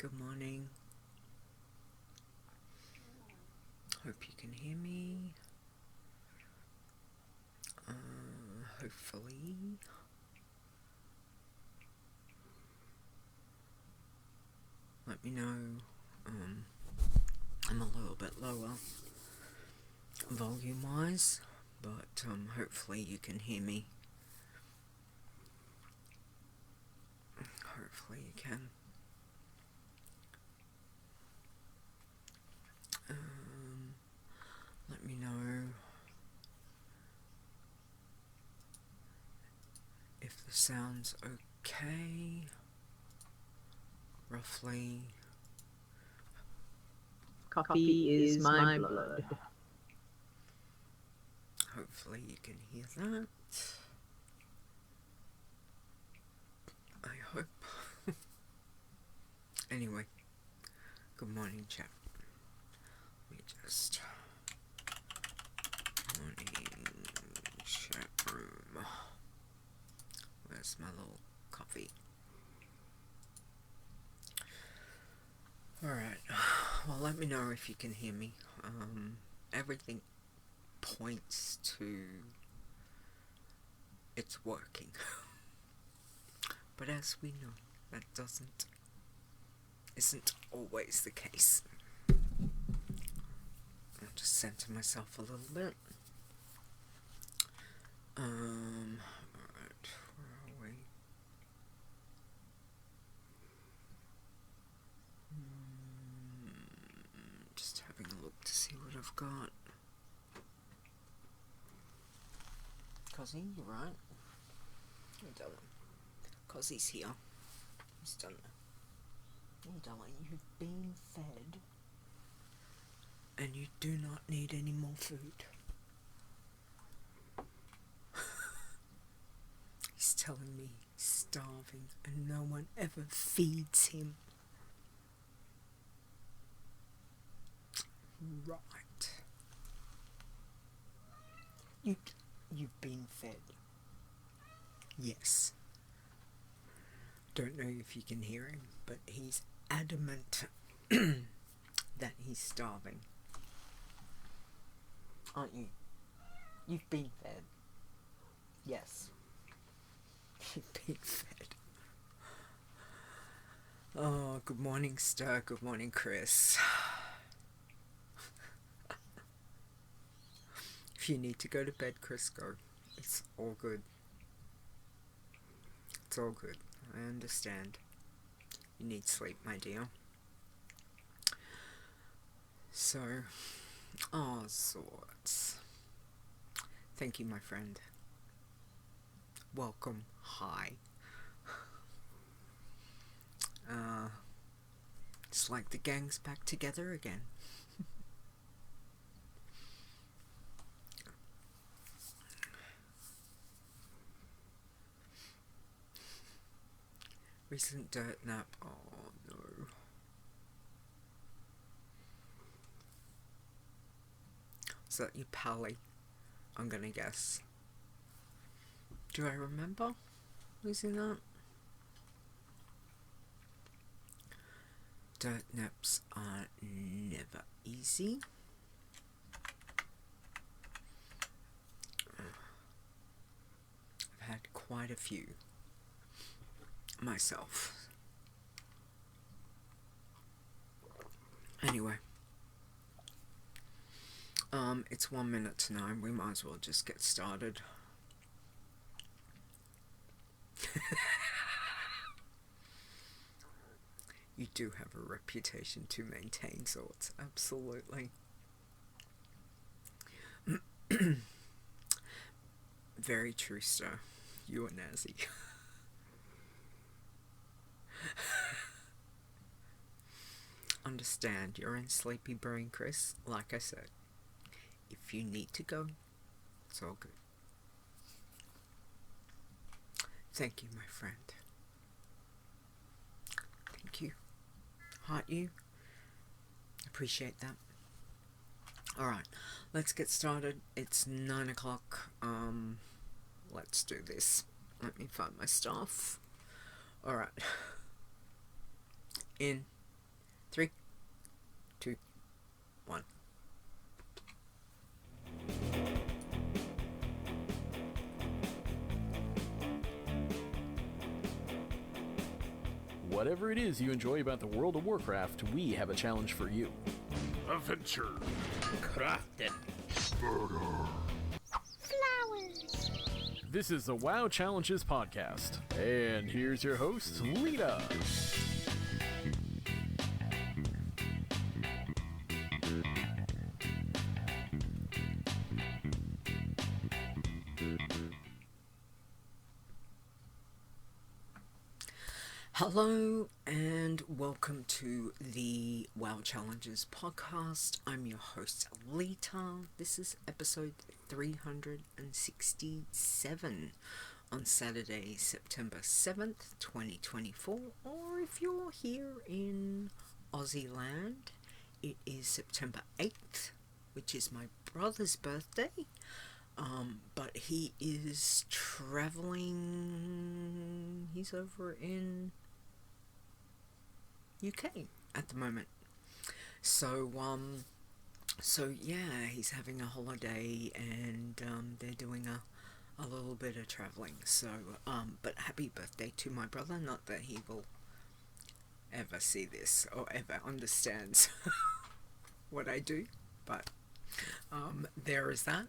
Good morning. Hope you can hear me. Hopefully. Let me know. I'm a little bit lower volume wise, but hopefully you can hear me. Hopefully you can. Let me know if the sound's okay. Roughly. Coffee is my blood. Hopefully you can hear that. I hope. Anyway, good morning, chat. Let me just... Morning chat room. Where's my little coffee? Alright, well, let me know if you can hear me. Everything points to it's working. But as we know, that isn't always the case. I'll just center myself a little bit. Alright, where are we? Just having a look to see what I've got. Cozzy, you right? Hey, darling. Cozzy's here. He's done it. Hey, darling, you've been fed. And you do not need any more food. He's telling me he's starving and no one ever feeds him. Right. You've been fed. Yes. Don't know if you can hear him, but he's adamant that he's starving. Aren't you? You've been fed. Yes. You've been fed. Oh, good morning, Star. Good morning, Chris. If you need to go to bed, Chris, go. It's all good. It's all good. I understand. You need sleep, my dear. So, all sorts. Thank you, my friend. Welcome. Hi. It's like the gang's back together again. Recent dirt nap. Oh no. Is that you, Pally? I'm gonna guess. Do I remember losing that? Dirt naps are never easy. I've had quite a few myself. Anyway. It's 1 minute to 9. We might as well just get started. You do have a reputation to maintain, so it's absolutely. Very true, sir. You and Nazi. Understand, you're in sleepy brain, Chris. Like I said, if you need to go, it's all good. Thank you, my friend. Thank you. Heart you. Appreciate that. Alright, let's get started. It's 9 o'clock. Let's do this. Let me find my stuff. Alright. In 3, 2, 1. Whatever it is you enjoy about the World of Warcraft, we have a challenge for you. Adventure. Crafting. Flowers. This is the WoW Challenges podcast, and here's your host, Leeta. Hello and welcome to the WoW Challenges podcast. I'm your host, Leeta. This is episode 367 on Saturday, September 7th, 2024. Or if you're here in Aussie land, it is September 8th, which is my brother's birthday. But he is traveling. He's over in UK at the moment. So yeah, he's having a holiday and they're doing a little bit of traveling. So but happy birthday to my brother. Not that he will ever see this or ever understands what I do, but there is that.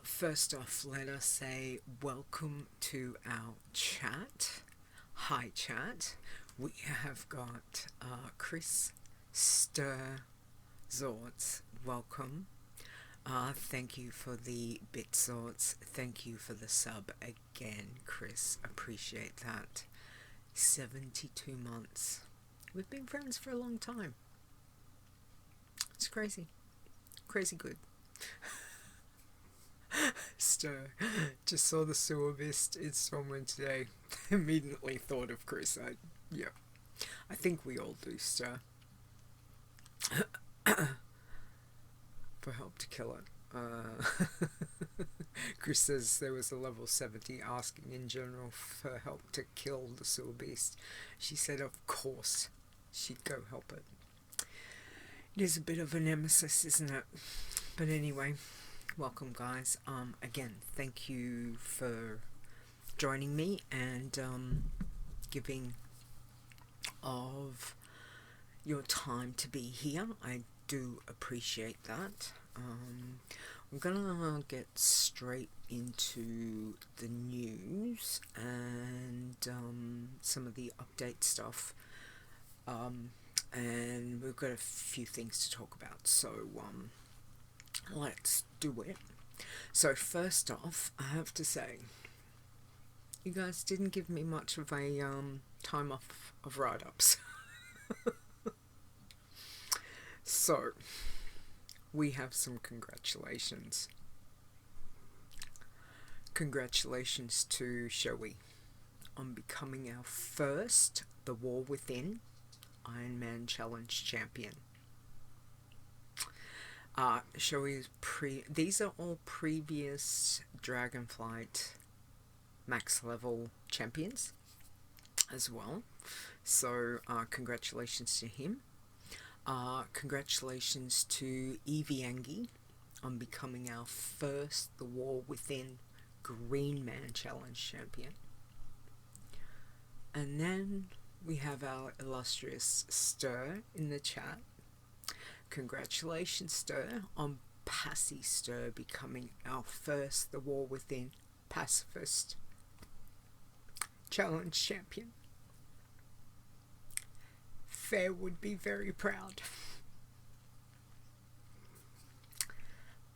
First off, let us say welcome to our chat. Hi chat. We have got Chris Zorts. Welcome. Thank you for the bit Zorts. Thank you for the sub again, Chris. Appreciate that. 72 months. We've been friends for a long time. It's crazy. Crazy good. Stir. Just saw the sewer beast installment today. Immediately thought of Chris. Yeah. I think we all do, Stir. For help to kill it. Chris says there was a level 70 asking in general for help to kill the sewer beast. She said of course she'd go help it. It is a bit of a nemesis, isn't it? But anyway, welcome guys. Again, thank you for joining me and giving of your time to be here. I do appreciate that. I'm gonna get straight into the news and some of the update stuff. And we've got a few things to talk about, so let's do it. So first off, I have to say, you guys didn't give me much of a time off of write-ups. So, we have some congratulations. Congratulations to Showei on becoming our first The War Within Iron Man Challenge champion. Showei's these are all previous Dragonflight max level champions as well. So congratulations to him. Congratulations to Eviangy on becoming our first The War Within Green Man Challenge champion. And then we have our illustrious Stir in the chat. Congratulations, Stir, on Passeyster becoming our first The War Within Pacifist Challenge champion. Fair would be very proud.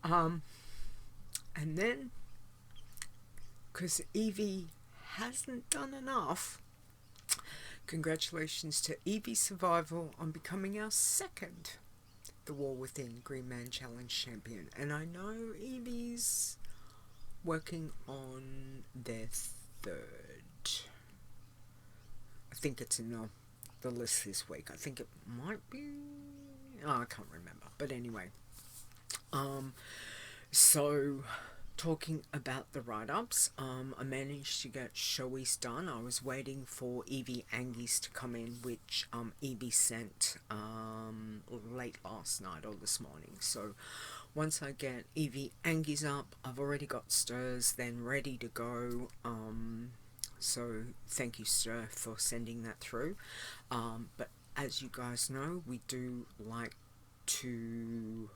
And then, because Evie hasn't done enough, congratulations to Evisurvival on becoming our second The War Within Green Man Challenge champion. And I know Evie's working on their third. I think it's in the list this week. I think it might be... Oh, I can't remember. But anyway. So, talking about the write-ups, I managed to get Showei's done. I was waiting for Eviangy's to come in, which Evi sent late last night or this morning. So once I get Eviangy's up, I've already got Stirs then ready to go. So thank you, Stir, for sending that through. But as you guys know, we do like to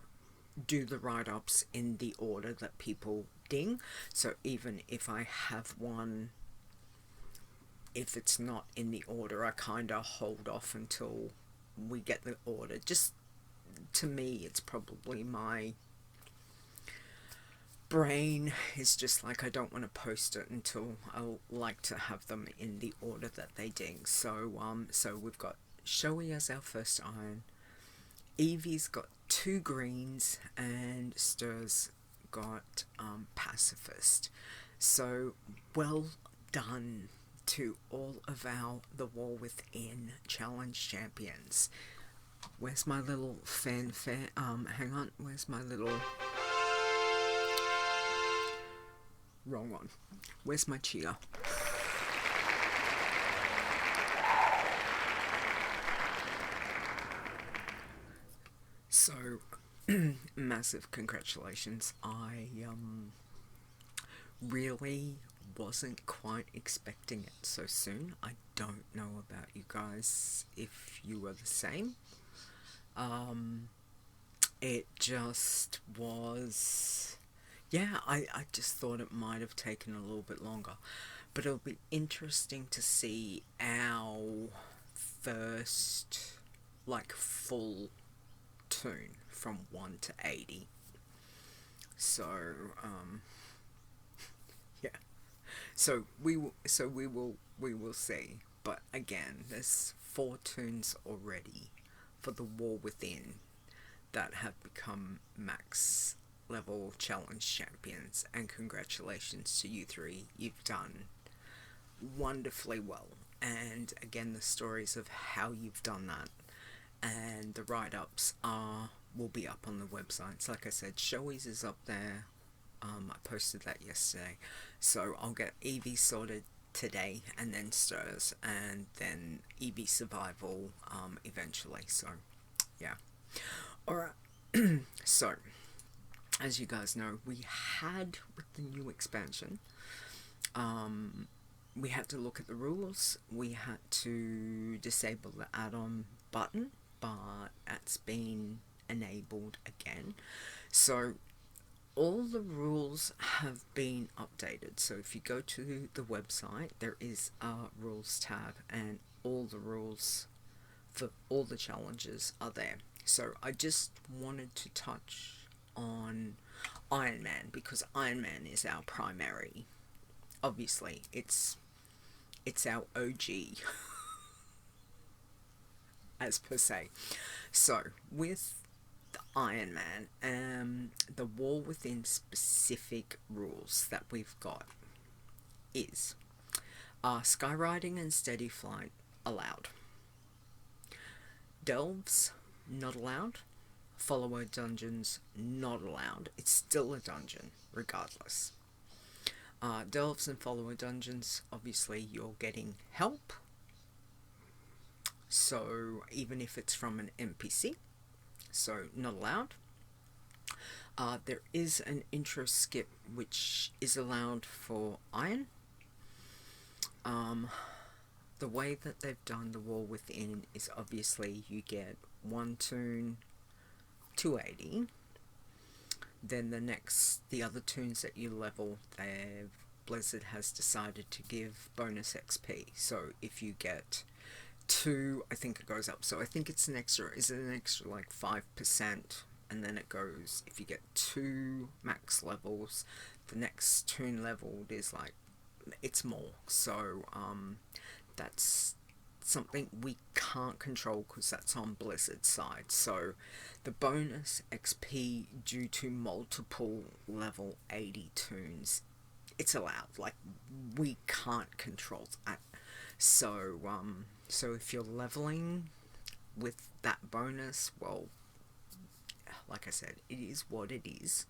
do the write-ups in the order that people ding. So even if I have one, if it's not in the order, I kind of hold off until we get the order. Just to me, it's probably my brain is just like, I don't want to post it until I like to have them in the order that they ding. So so we've got Showei as our first iron, Evie's got 2 greens, and Stir's got Pacifist. So well done to all of our The War Within challenge champions. Where's my little fanfare? Hang on, where's my little... Wrong one. Where's my cheer? So, massive congratulations. I really wasn't quite expecting it so soon. I don't know about you guys, if you were the same. It just was... Yeah, I just thought it might have taken a little bit longer. But it'll be interesting to see our first, like, full toon from 1 to 80. So, yeah. So we will see. But again, there's 4 toons already for the War Within that have become max level challenge champions, and congratulations to you 3. You've done wonderfully well. And again, the stories of how you've done that and the write-ups will be up on the websites. Like I said, Showei's is up there. I posted that yesterday, so I'll get Evi sorted today, and then Stirs, and then Evisurvival eventually. So yeah, alright. So as you guys know, we had, with the new expansion, we had to look at the rules. We had to disable the add-on button, but that's been enabled again. So all the rules have been updated. So if you go to the website, there is a rules tab, and all the rules for all the challenges are there. So I just wanted to touch on Iron Man, because Iron Man is our primary. Obviously, it's our OG, as per se. So with the Iron Man, the War Within specific rules that we've got is Skyriding and Steady flight allowed. Delves not allowed. Follower dungeons not allowed. It's still a dungeon regardless. Delves and follower dungeons, obviously you're getting help, so even if it's from an NPC, so not allowed. There is an intro skip which is allowed for Iron. The way that they've done the War Within is obviously you get 1 toon, 280. Then the other toons that you level, Blizzard has decided to give bonus XP. So if you get 2, I think it goes up. So I think it's an extra, is it an extra like 5%? And then it goes, if you get 2 max levels, the next toon leveled is like, it's more. So that's something we can't control because that's on Blizzard's side. So the bonus XP due to multiple level 80 toons, it's allowed. Like, we can't control that. So so if you're leveling with that bonus, well, like I said, it is what it is.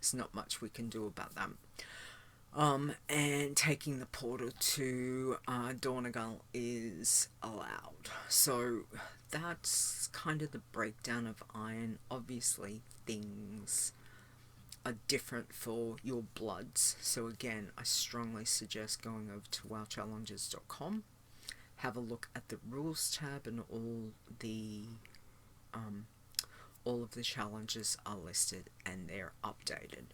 there's not much we can do about that. And taking the portal to Dornagal is allowed. So that's kind of the breakdown of iron. Obviously, things are different for your bloods. So again, I strongly suggest going over to wowchallenges.com. Have a look at the rules tab, and all of the challenges are listed and they're updated.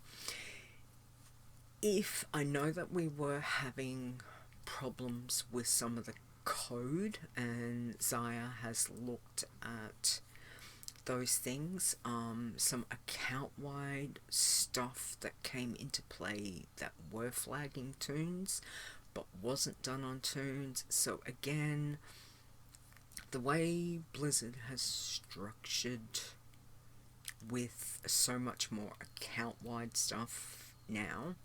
If I know that we were having problems with some of the code, and Zaya has looked at those things, some account-wide stuff that came into play that were flagging toons but wasn't done on toons. So again, the way Blizzard has structured with so much more account-wide stuff now,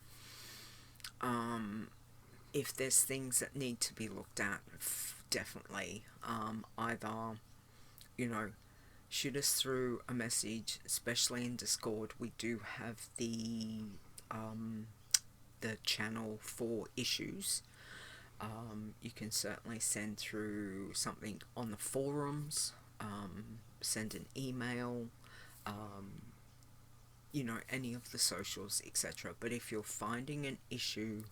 if there's things that need to be looked at, definitely, either, shoot us through a message, especially in Discord. We do have the channel for issues. You can certainly send through something on the forums, send an email, any of the socials, etc. But if you're finding an issue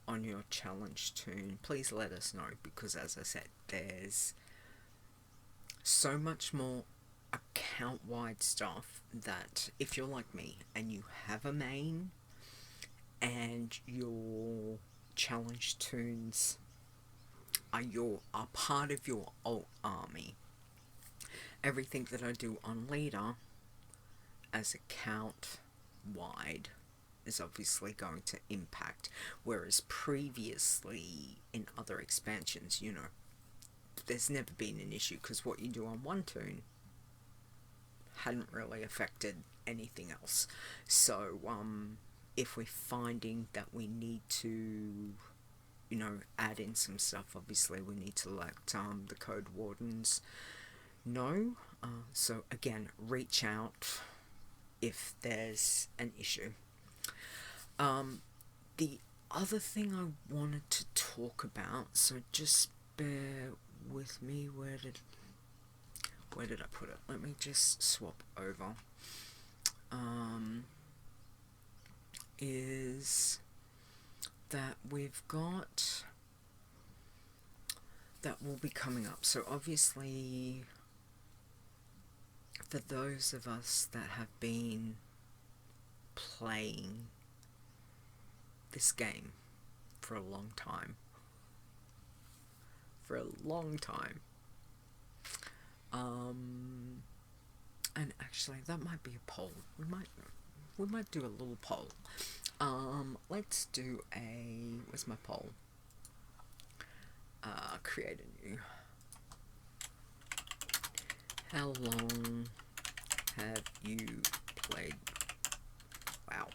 on your challenge toon, please let us know, because as I said, there's so much more account-wide stuff that if you're like me and you have a main and your challenge toons are part of your alt army, everything that I do on Leeta as account wide is obviously going to impact, whereas previously in other expansions, there's never been an issue, because what you do on one toon hadn't really affected anything else. So if we're finding that we need to add in some stuff, obviously we need to let the code wardens know. So again, reach out if there's an issue. The other thing I wanted to talk about, so just bear with me, where did I put it? Let me just swap over. Is that we've got that will be coming up. So obviously, for those of us that have been playing this game for a long time, and actually that might be a poll. We might do a little poll. Let's do where's my poll? Create a new. How long have you played WoW?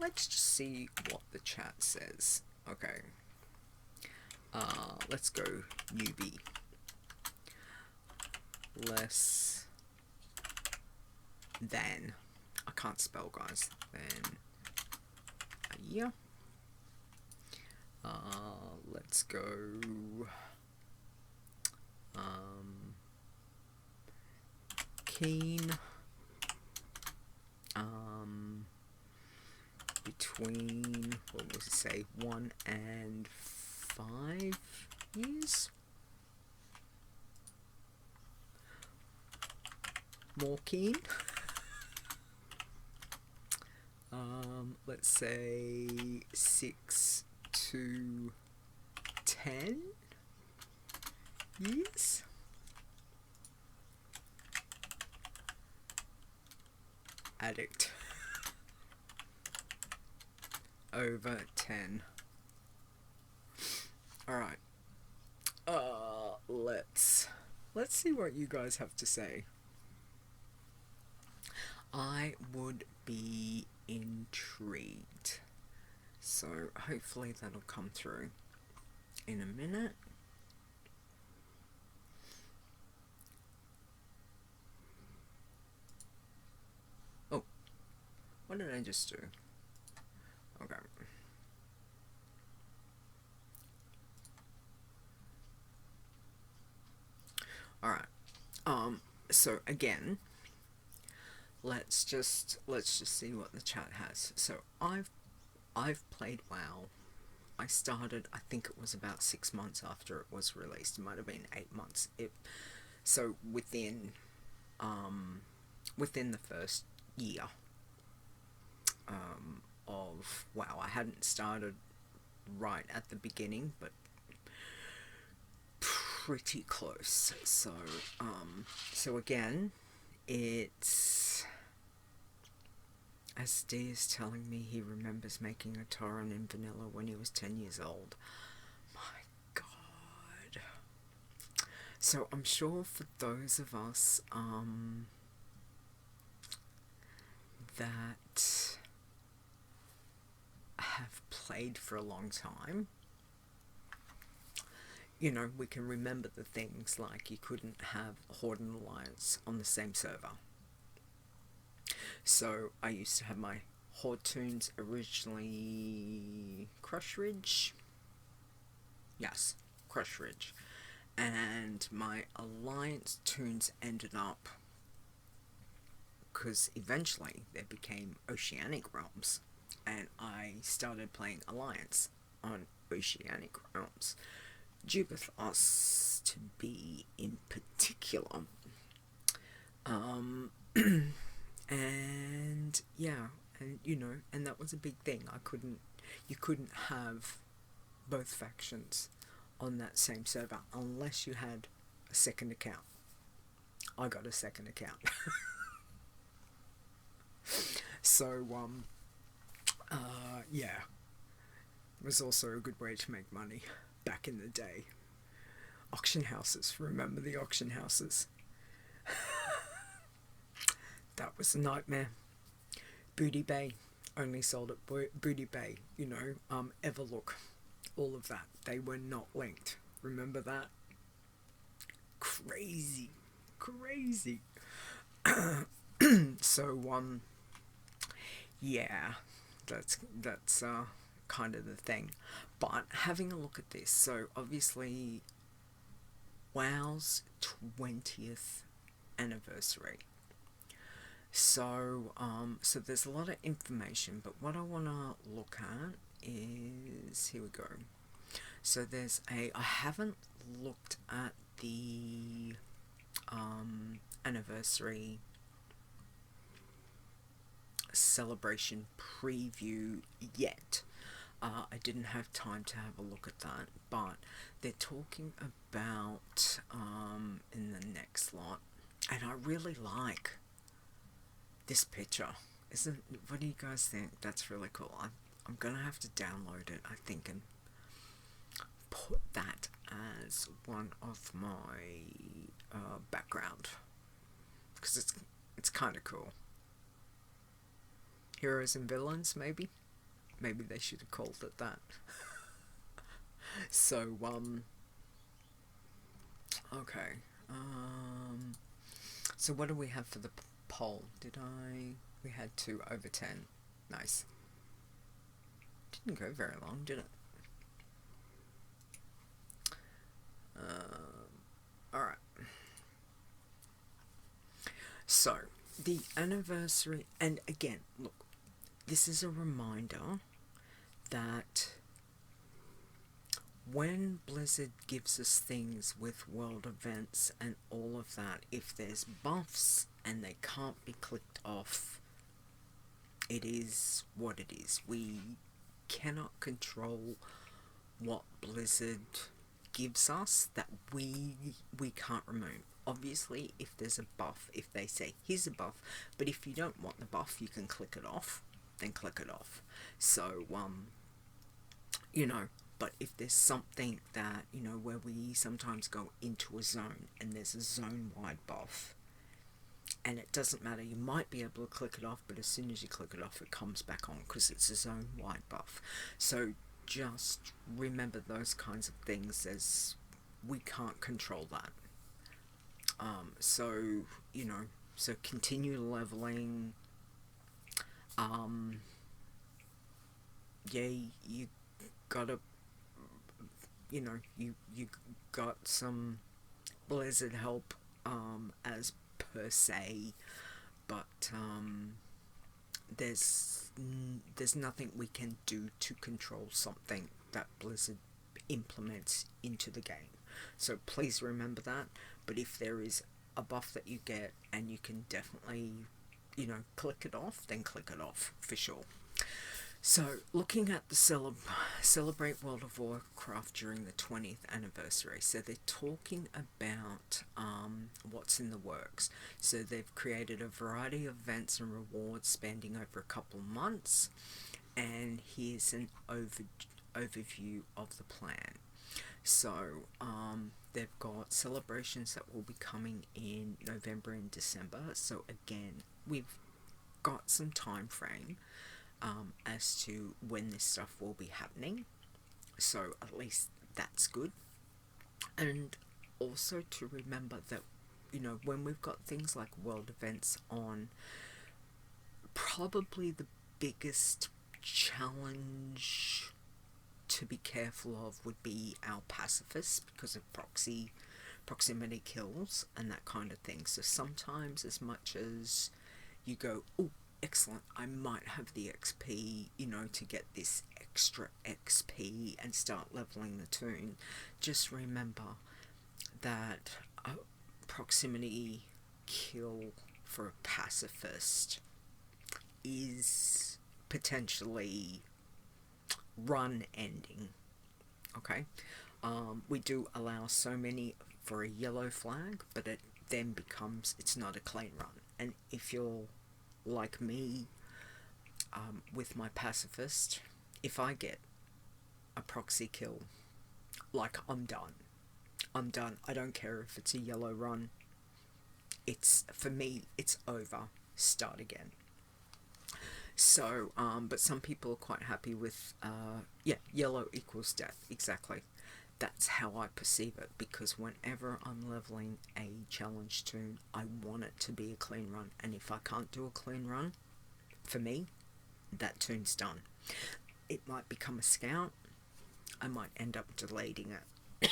Let's just see what the chat says. Okay. Let's go newbie. Less than. I can't spell, guys. Then a year. Let's go. Keen. Between, what was it say, 1 and 5 years? More keen? Let's say 6 to 10 years? Addict. Over 10. Alright. Let's see what you guys have to say. I would be intrigued. So hopefully that'll come through in a minute. What did I just do? Okay. Alright. So again, let's just see what the chat has. So I've played WoW. I started, I think it was about 6 months after it was released. It might have been 8 months. So within the first year of WoW. I hadn't started right at the beginning, but pretty close. So again, it's, as D is telling me he remembers making a torrent in vanilla when he was 10 years old. My God. So I'm sure for those of us that have played for a long time, you know, we can remember the things like you couldn't have Horde and Alliance on the same server. So I used to have my Horde toons originally Crush Ridge. Yes, Crush Ridge. And my Alliance toons ended up, because eventually they became Oceanic Realms, and I started playing Alliance on Oceanic Realms. Jubathos to be in particular. And yeah, and you know, and that was a big thing. You couldn't have both factions on that same server unless you had a second account. I got a second account. So yeah, it was also a good way to make money back in the day. Auction houses, remember the auction houses? That was a nightmare. Booty Bay, only sold at Booty Bay, you know, Everlook, all of that. They were not linked. Remember that? Crazy. So, yeah, that's kind of the thing. But having a look at this, so obviously WoW's 20th anniversary. So so there's a lot of information, but what I want to look at is, here we go. So there's I haven't looked at the anniversary celebration preview yet. I didn't have time to have a look at that, but they're talking about in the next lot, and I really like this picture. What do you guys think? That's really cool. I'm gonna have to download it, I think, and put that as one of my background, because it's kind of cool. Heroes and villains, maybe they should have called it that. So okay, so what do we have for the poll? We had 2 over 10. Nice. Didn't go very long, did it? Alright. So, the anniversary, and again, look, this is a reminder that when Blizzard gives us things with world events and all of that, if there's buffs and they can't be clicked off, it is what it is. We cannot control what Blizzard gives us that we can't remove. Obviously, if there's a buff, if they say here's a buff, but if you don't want the buff, you can click it off, then click it off. So you know, but if there's something that, you know, where we sometimes go into a zone and there's a zone-wide buff, and it doesn't matter, you might be able to click it off, but as soon as you click it off, it comes back on because it's a zone-wide buff. So just remember those kinds of things, as we can't control that. So, you know, so continue leveling, Yeah, you gotta, you got some Blizzard help, as per se, but there's nothing we can do to control something that Blizzard implements into the game. So please remember that. But if there is a buff that you get and you can definitely, click it off, then click it off for sure. So, looking at the Celebrate World of Warcraft during the 20th anniversary. So, they're talking about what's in the works. So, they've created a variety of events and rewards spanning over a couple months. And here's an overview of the plan. So, they've got celebrations that will be coming in November and December. So, again, we've got some time frame. As to when this stuff will be happening, so at least that's good. And also to remember that, when we've got things like world events on, probably the biggest challenge to be careful of would be our Pacifist, because of proximity kills and that kind of thing. So sometimes, as much as you go, oh, excellent, I might have the XP, to get this extra XP and start leveling the toon. Just remember that a proximity kill for a Pacifist is potentially run ending. Okay? We do allow so many for a yellow flag, but it then becomes, it's not a clean run. And if you're like me, with my Pacifist, if I get a proxy kill, like, I'm done. I don't care if it's a yellow run. For me, it's over. Start again. So, but some people are quite happy with, yellow equals death. Exactly. That's how I perceive it, because whenever I'm leveling a challenge toon, I want it to be a clean run. And if I can't do a clean run, for me, that toon's done. It might become a scout. I might end up deleting it.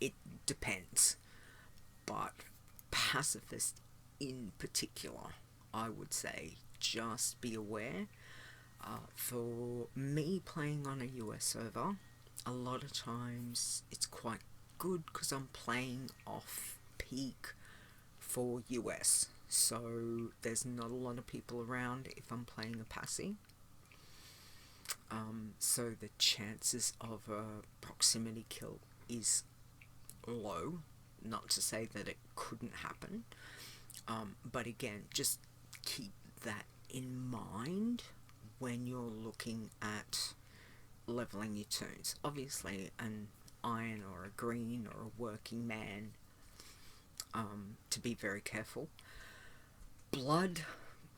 It depends. But Pacifist in particular, I would say, just be aware. For me, playing on a US server, a lot of times it's quite good because I'm playing off peak for US. So there's not a lot of people around if I'm playing a Passy. So the chances of a proximity kill is low. Not to say that it couldn't happen. But again, just keep that in mind when you're looking at leveling your toons. Obviously, an iron or a green or a working man, to be very careful. Blood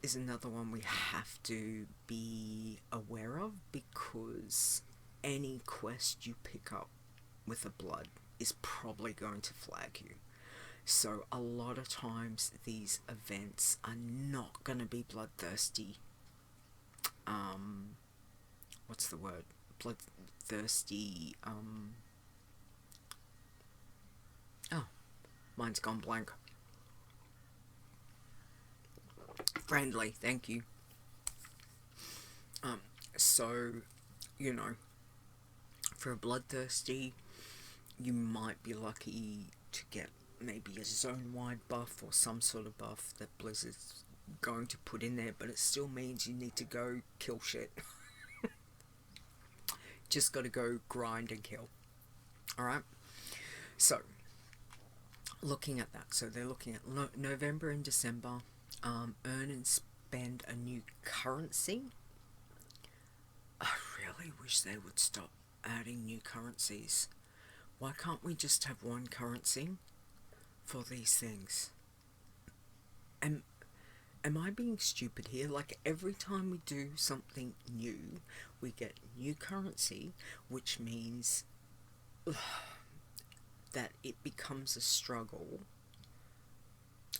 is another one we have to be aware of, because any quest you pick up with a blood is probably going to flag you. So a lot of times these events are not going to be bloodthirsty. What's the word? Bloodthirsty. Mine's gone blank. Friendly, thank you. So, for a bloodthirsty, you might be lucky to get maybe a zone-wide buff or some sort of buff that Blizzard's going to put in there, but it still means you need to go kill shit. Just gotta go grind and kill. Alright? So, looking at that. So they're looking at November and December. Earn and spend a new currency. I really wish they would stop adding new currencies. Why can't we just have one currency for these things? Am I being stupid here? Like, every time we do something new, we get new currency, which means that it becomes a struggle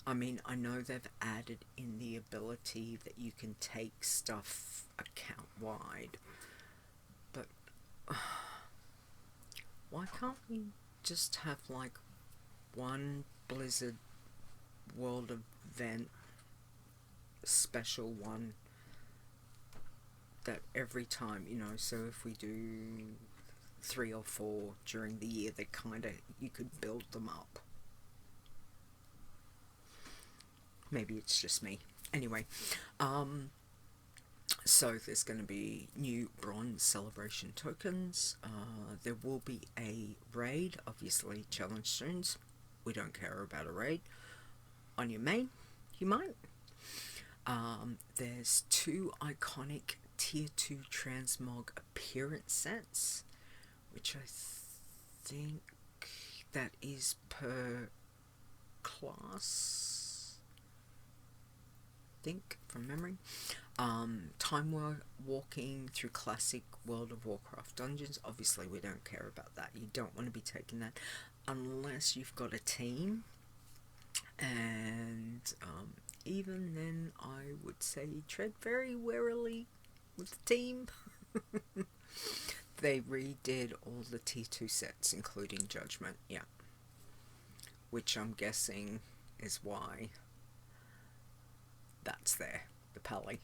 I mean, I know they've added in the ability that you can take stuff account-wide, but why can't we just have, like, one Blizzard World event, special one, that every time, you know, so if we do 3 or 4 during the year, they kinda, you could build them up. Maybe it's just me. Anyway, so there's going to be new bronze celebration tokens. There will be a raid, obviously challenge stones. We don't care about a raid. On your main, you might. There's 2 iconic tier 2 transmog appearance sets, which I think that is per class. Think from memory. Time walking through classic World of Warcraft dungeons. Obviously we don't care about that. You don't want to be taking that unless you've got a team, and even then I would say tread very warily with the team. They redid all the T2 sets including Judgment, yeah, which I'm guessing is why that's there, the pally.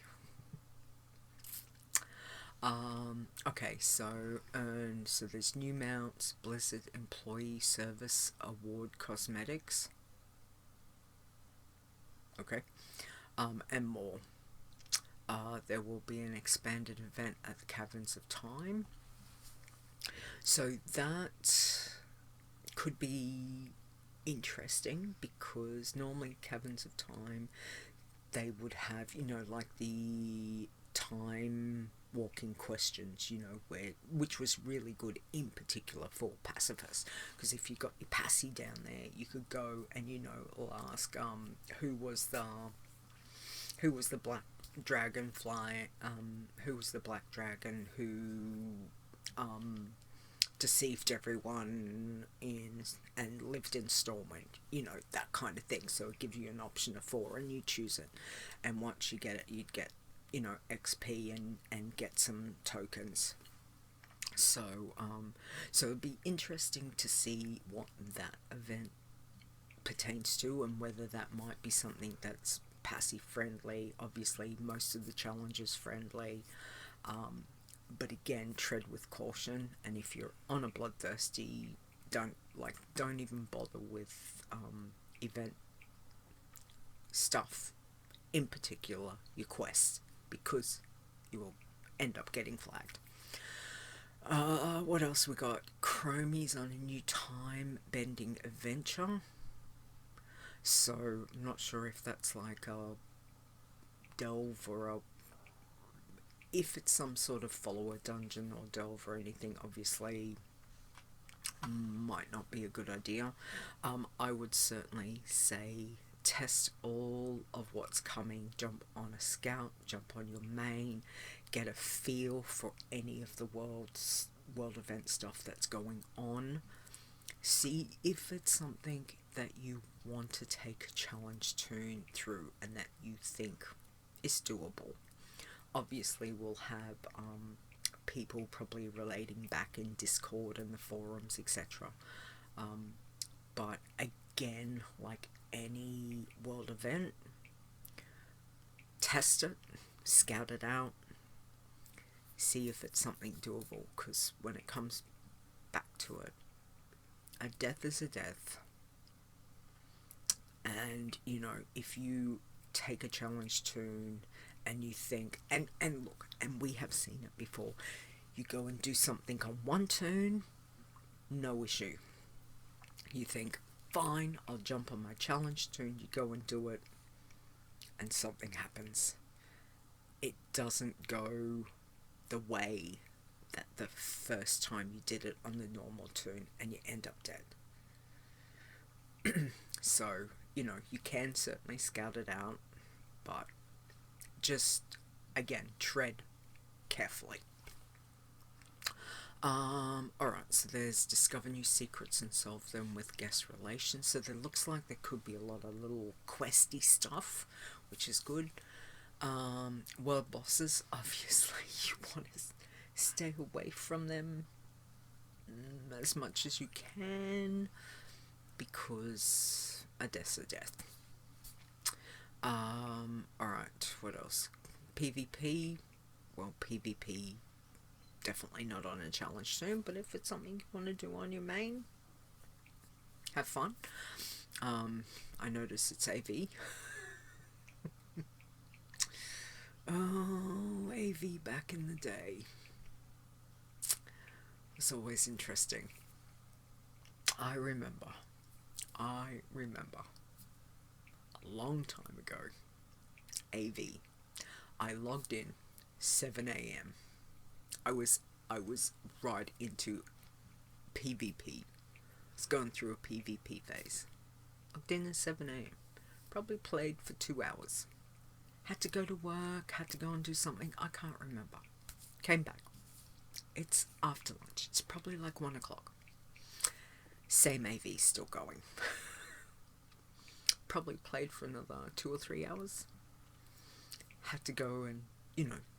Okay, so there's new mounts, Blizzard Employee Service Award cosmetics. Okay, and more. There will be an expanded event at the Caverns of Time. So that could be interesting, because normally Caverns of Time, they would have, you know, like the time walking questions, you know, which was really good in particular for Pacifist, because if you got your Passy down there, you could go and, you know, ask who was the black dragonfly, who was the black dragon who deceived everyone and lived in Stormwind, you know, that kind of thing. So it gives you an option of 4 and you choose it, and once you get it, you'd get, you know, XP and get some tokens. So it'd be interesting to see what that event pertains to, and whether that might be something that's passive friendly. Obviously most of the challenges friendly, but again, tread with caution, and if you're on a bloodthirsty, don't even bother with event stuff, in particular your quests, because you will end up getting flagged. What else we got? Chromie's on a new time bending adventure, so I'm not sure if that's like a delve or if it's some sort of follower dungeon or delve or anything. Obviously might not be a good idea. I would certainly say test all of what's coming. Jump on a scout, jump on your main, get a feel for any of the world event stuff that's going on. See if it's something that you want to take a challenge toon through and that you think is doable. Obviously we'll have people probably relating back in Discord and the forums, etc. But again, like any world event, test it, scout it out, see if it's something doable, because when it comes back to it, a death is a death. And, you know, if you take a challenge toon and you think, and look, and we have seen it before, you go and do something on one toon, no issue. You think, fine, I'll jump on my challenge toon, you go and do it, and something happens. It doesn't go the way that the first time you did it on the normal toon, and you end up dead. So, you know, you can certainly scout it out, but just, again, tread carefully. Alright, so there's discover new secrets and solve them with guest relations. So there looks like there could be a lot of little questy stuff, which is good. World bosses, obviously you want to stay away from them as much as you can, because a death's a death. Alright, what else? PvP, well, PvP definitely not on a challenge soon, but if it's something you want to do on your main, have fun. I notice it's AV. Oh, AV back in the day. It's always interesting. I remember a long time ago, AV. I logged in 7 a.m. I was right into PvP. I was going through a PvP phase. Logged in at 7 a.m. Probably played for 2 hours. Had to go to work, had to go and do something, I can't remember. Came back. It's after lunch. It's probably like 1 o'clock. Same AV still going. Probably played for another 2 or 3 hours. Had to go and,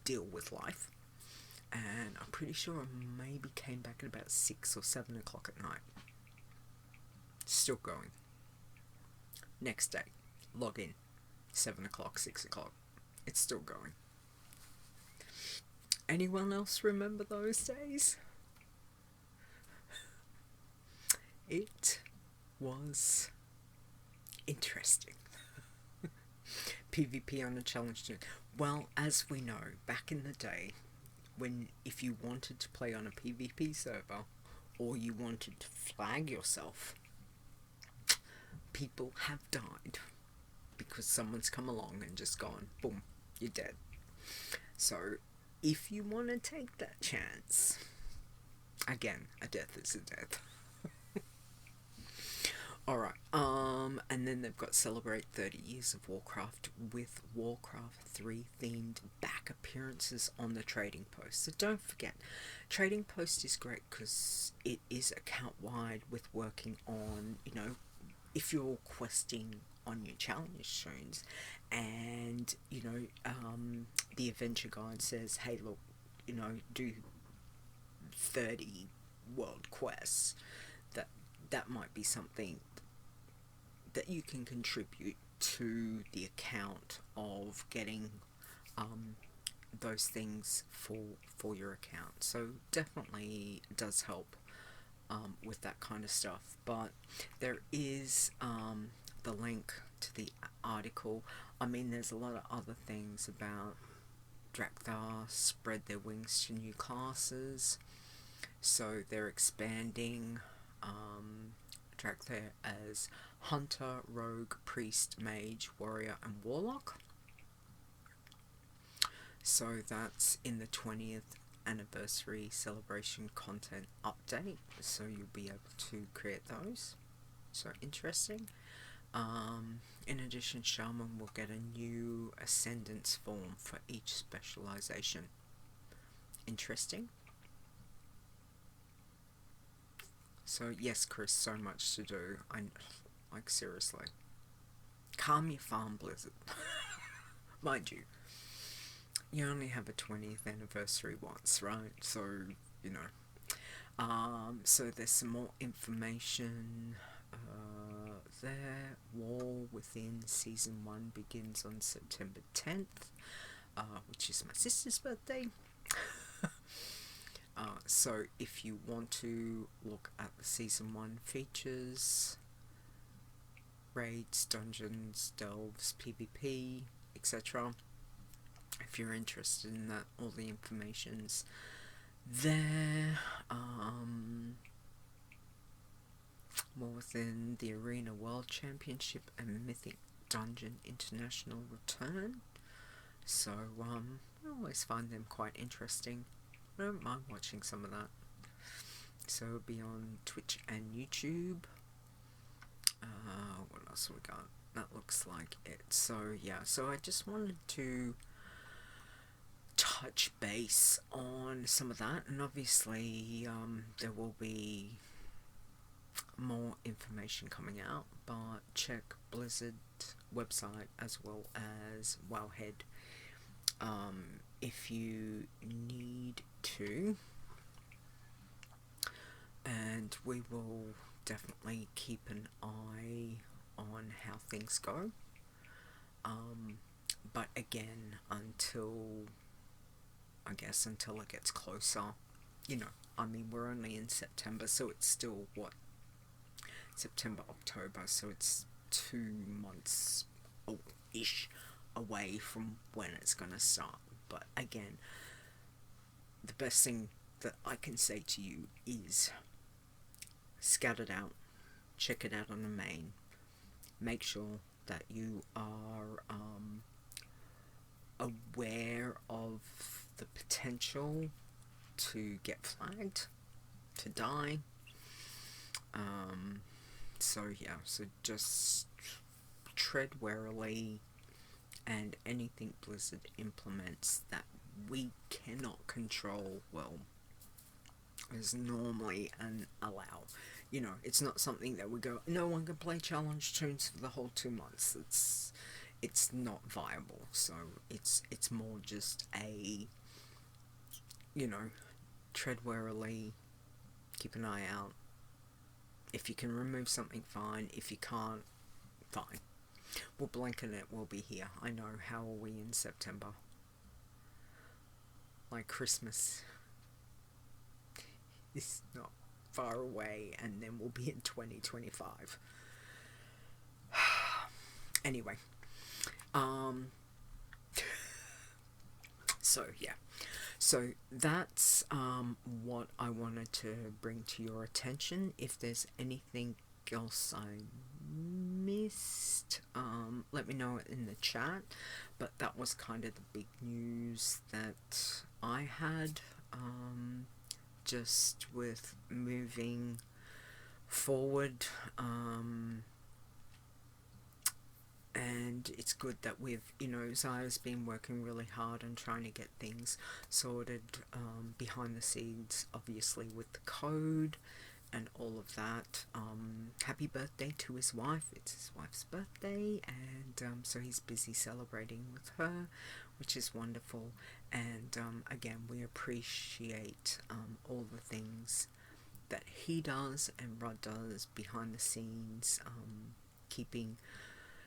deal with life. And I'm pretty sure I maybe came back at about 6 or 7 o'clock at night. Still going. Next day, log in. 7 o'clock, 6 o'clock. It's still going. Anyone else remember those days? It was interesting. PvP on a challenge too. Well, as we know, back in the day, if you wanted to play on a PvP server, or you wanted to flag yourself, people have died because someone's come along and just gone, boom, you're dead. So, if you want to take that chance, again, a death is a death. Alright, and then they've got Celebrate 30 Years of Warcraft with Warcraft 3 themed back appearances on the trading post. So don't forget, trading post is great because it is account wide with working on, if you're questing on your challenge zones and, the adventure guide says, hey look, do 30 world quests, that might be something that you can contribute to the account of getting those things for your account. So definitely does help with that kind of stuff. But there is the link to the article. I mean, there's a lot of other things about Drakthar spread their wings to new classes. So they're expanding Drakthar as Hunter, Rogue, Priest, Mage, Warrior and Warlock. So that's in the 20th anniversary celebration content update. So you'll be able to create those. So interesting. In addition, Shaman will get a new Ascendance form for each specialization. Interesting. So yes, Chris, so much to do. Seriously. Calm your farm, Blizzard. Mind you, you only have a 20th anniversary once, right? So, so there's some more information there. War Within Season 1 begins on September 10th, which is my sister's birthday. So if you want to look at the Season 1 features, raids, dungeons, delves, PvP, etc. If you're interested in that, all the information's there. More Within the Arena World Championship and Mythic Dungeon International return. So, I always find them quite interesting. I don't mind watching some of that. So it'll be on Twitch and YouTube. What else we got? That looks like it. So yeah, so I just wanted to touch base on some of that, and obviously there will be more information coming out, but check Blizzard website as well as Wowhead if you need to, and we will definitely keep an eye on how things go, but again, until it gets closer, you know, I mean, we're only in September, so it's still, what, September, October, so it's 2 months ish away from when it's gonna start. But again, the best thing that I can say to you is scout it out, check it out on the main, make sure that you are aware of the potential to get flagged, to die. So yeah, so just tread warily, and anything Blizzard implements that we cannot control, well, is normally an allow. You know, it's not something that we go, no one can play challenge toons for the whole 2 months. It's not viable. So it's more just a, you know, tread warily, keep an eye out. If you can remove something, fine. If you can't, fine. We'll blanket it, we'll be here. I know, how are we in September? Like, Christmas is not far away, and then we'll be in 2025. Anyway, so yeah, so that's what I wanted to bring to your attention. If there's anything else I missed, let me know in the chat, but that was kind of the big news that I had, just with moving forward, and it's good that we've, you know, Zaya's been working really hard on trying to get things sorted behind the scenes, obviously with the code and all of that. Happy birthday to his wife. It's his wife's birthday, and so he's busy celebrating with her, which is wonderful. And again, we appreciate all the things that he does and Rod does behind the scenes,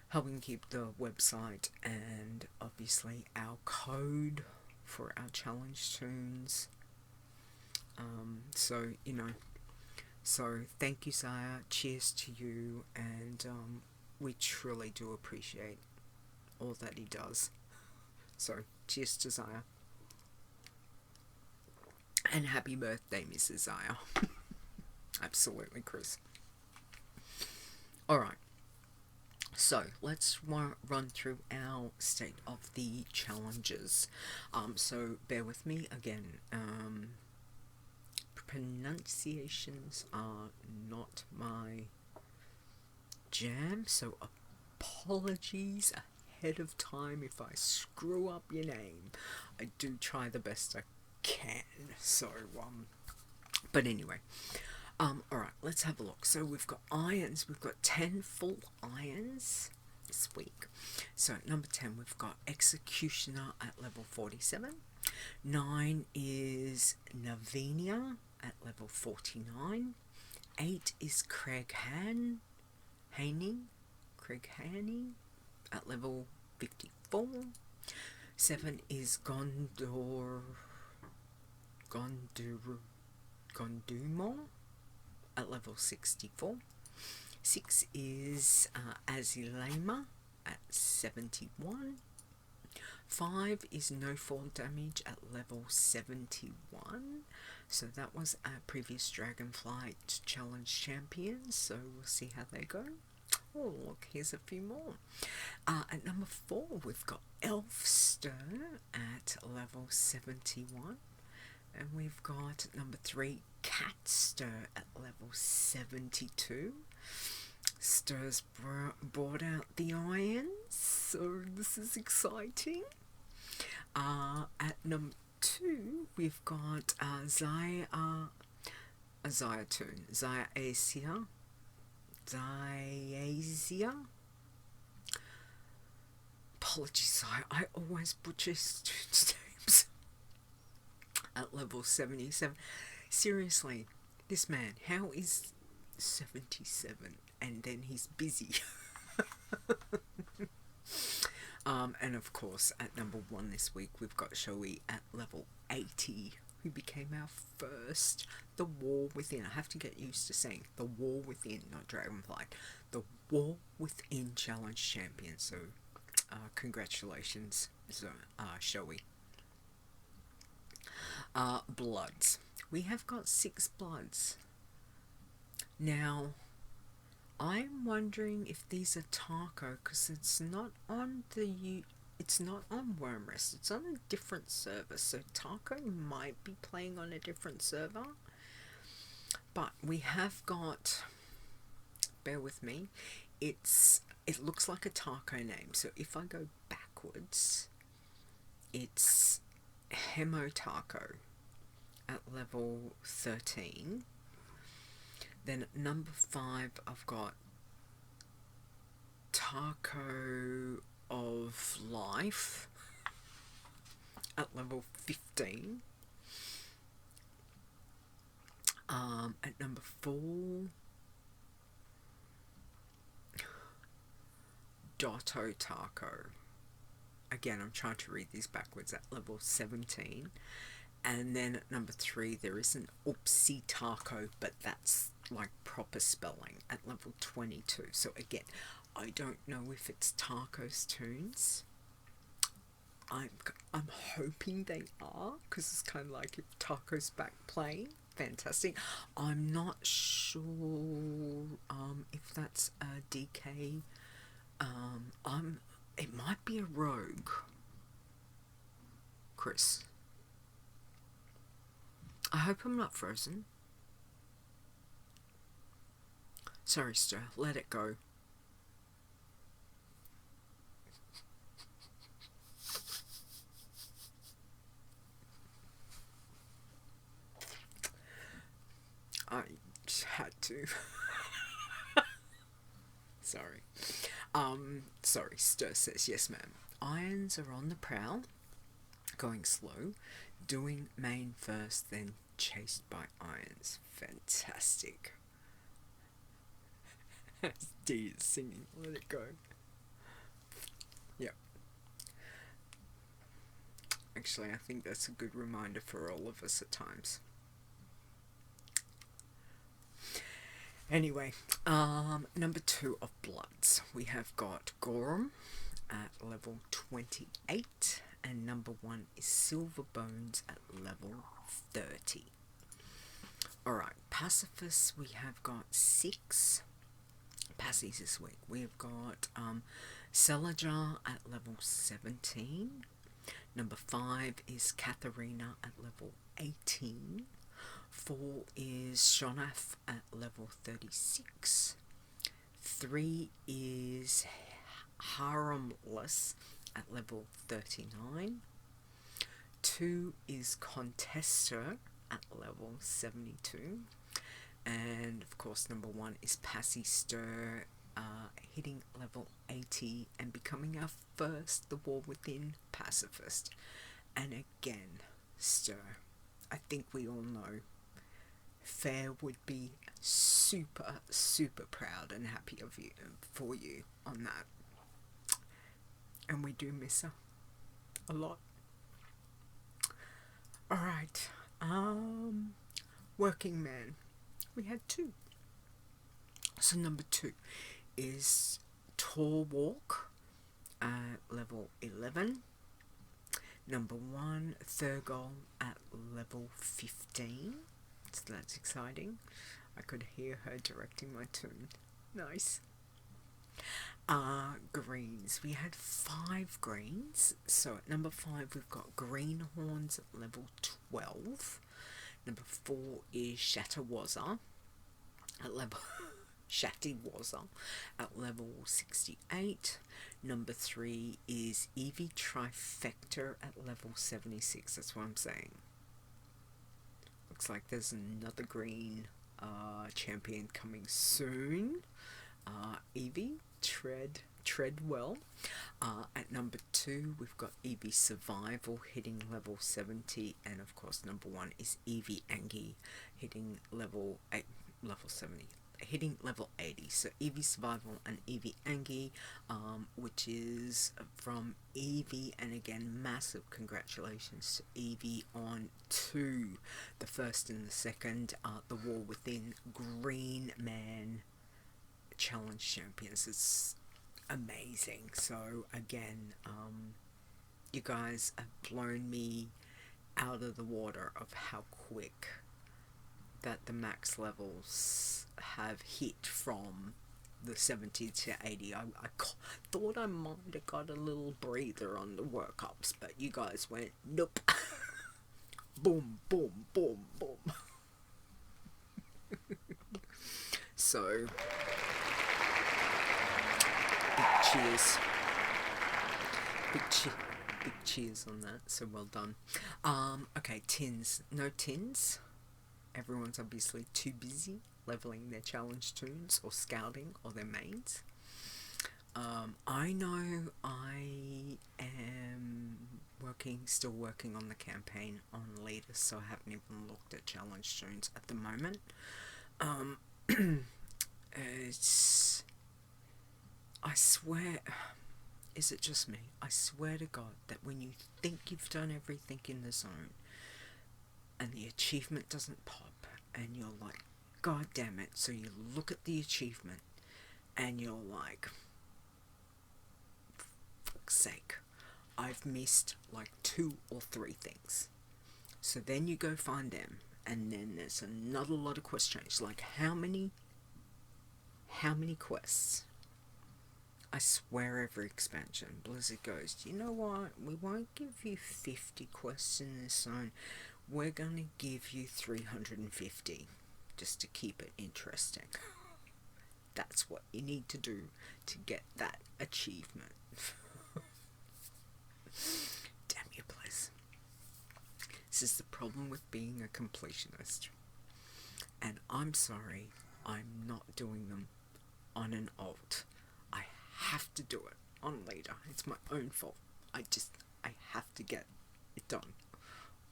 helping keep the website and obviously our code for our challenge toons. So, you know, so thank you, Zaya, cheers to you, and we truly do appreciate all that he does. So cheers to Zaya, and happy birthday, Mrs. Zaya. Absolutely, Chris. Alright, so let's run through our state of the challenges. So bear with me again. Pronunciations are not my jam, so apologies ahead of time if I screw up your name. I do try the best I can. So but anyway, alright, let's have a look. So we've got irons. We've got 10 full irons this week. So at number 10 we've got Executioner at level 47. 9 is Navinia at level 49. 8 is Craig Haney at level 54. 7 is Gondumor at level 64. 6 is Azilema at 71. 5 is No Fall Damage at level 71. So that was our previous Dragonflight Challenge champion. So we'll see how they go. Oh, look, here's a few more. At number 4, we've got Elfster at level 71. And we've got number 3, Catster at level 72. Stir's brought out the irons, so this is exciting. At number 2, we've got Zaya toon. Zyasia. Apologies, I always butcher students' names. At level 77. Seriously, this man, how is 77 and then he's busy? And of course, at number 1 this week, we've got Showei at level 80, who became our first The War Within. I have to get used to saying The War Within, not Dragonflight. The War Within Challenge Champion. So, congratulations, Showei. Bloods. We have got 6 bloods. Now, I'm wondering if these are Taco, because it's not on Wormrest. It's on a different server, so Taco might be playing on a different server. But we have got, bear with me, it looks like a Taco name. So if I go backwards, it's Hemo Taco at level 13. Then at number 5, I've got Taco of Life at level 15. At number 4, Dotto Taco. Again, I'm trying to read these backwards, at level 17. And then at number 3, there is an Oopsie Taco, but that's like proper spelling, at level 22. So again, I don't know if it's Taco's toons. I'm hoping they are, because it's kind of like if Taco's back playing, fantastic. I'm not sure if that's a DK. It might be a rogue. Chris, I hope I'm not frozen. Sorry, sir. Let it go. I just had to. Sorry. Sorry, Stir says, yes ma'am. Irons are on the prowl, going slow, doing main first, then chased by irons. Fantastic. D is singing, let it go. Yep. Actually, I think that's a good reminder for all of us at times. Anyway, number 2 of Bloods. We have got Gorham at level 28, and number 1 is Silver Bones at level 30. Alright, Pacifist, we have got 6 passies this week. We have got Celajar at level 17. Number 5 is Katharina at level 18. 4 is Shonaf at level 36. 3 is Haremless at level 39. 2 is Contester at level 72. And of course number 1 is Passeyster, hitting level 80 and becoming our first The War Within Pacifist. And again, Stir, I think we all know Fair would be super, super proud and happy of you, for you on that. And we do miss her a lot. Alright, Working Man. We had 2. So number 2 is Torwalk at level 11. Number 1, Thurgoal at level 15. So that's exciting. I could hear her directing my toon. Nice. Greens. We had 5 greens. So at number 5 we've got Greenhorns at level 12. Number 4 is Shatterwazza at level Shattywaza at level 68. Number 3 is Eevee Trifecta at level 76. That's what I'm saying. Looks like there's another green champion coming soon. Eevee, tread well. At number 2, we've got Evisurvival hitting level 70, and of course number 1 is Eviangy hitting level 70. Hitting level 80. So Evisurvival and Eviangy, which is from Eevee, and again, massive congratulations to Eevee on 2, the first and the second, the War Within Green Man Challenge Champions. It's amazing. So again, you guys have blown me out of the water of how quick that the max levels have hit from the 70 to 80. I thought I might have got a little breather on the workups, but you guys went nope. Boom, boom, boom, boom. So big cheers. Big cheers on that. So well done. Okay, tins. No tins. Everyone's obviously too busy leveling their challenge toons or scouting or their mains. I know I am still working on the campaign on Leeta, so I haven't even looked at challenge toons at the moment. I swear, is it just me? I swear to God that when you think you've done everything in the zone and the achievement doesn't pop and you're like, God damn it, so you look at the achievement and you're like, fuck's sake, I've missed like 2 or 3 things. So then you go find them, and then there's another lot of quest changes, like how many quests? I swear every expansion, Blizzard goes, you know what, we won't give you 50 quests in this zone, we're gonna give you 350, just to keep it interesting. That's what you need to do to get that achievement. Damn you, Blizz. This is the problem with being a completionist. And I'm sorry, I'm not doing them on an alt. I have to do it on Leeta. It's my own fault. I have to get it done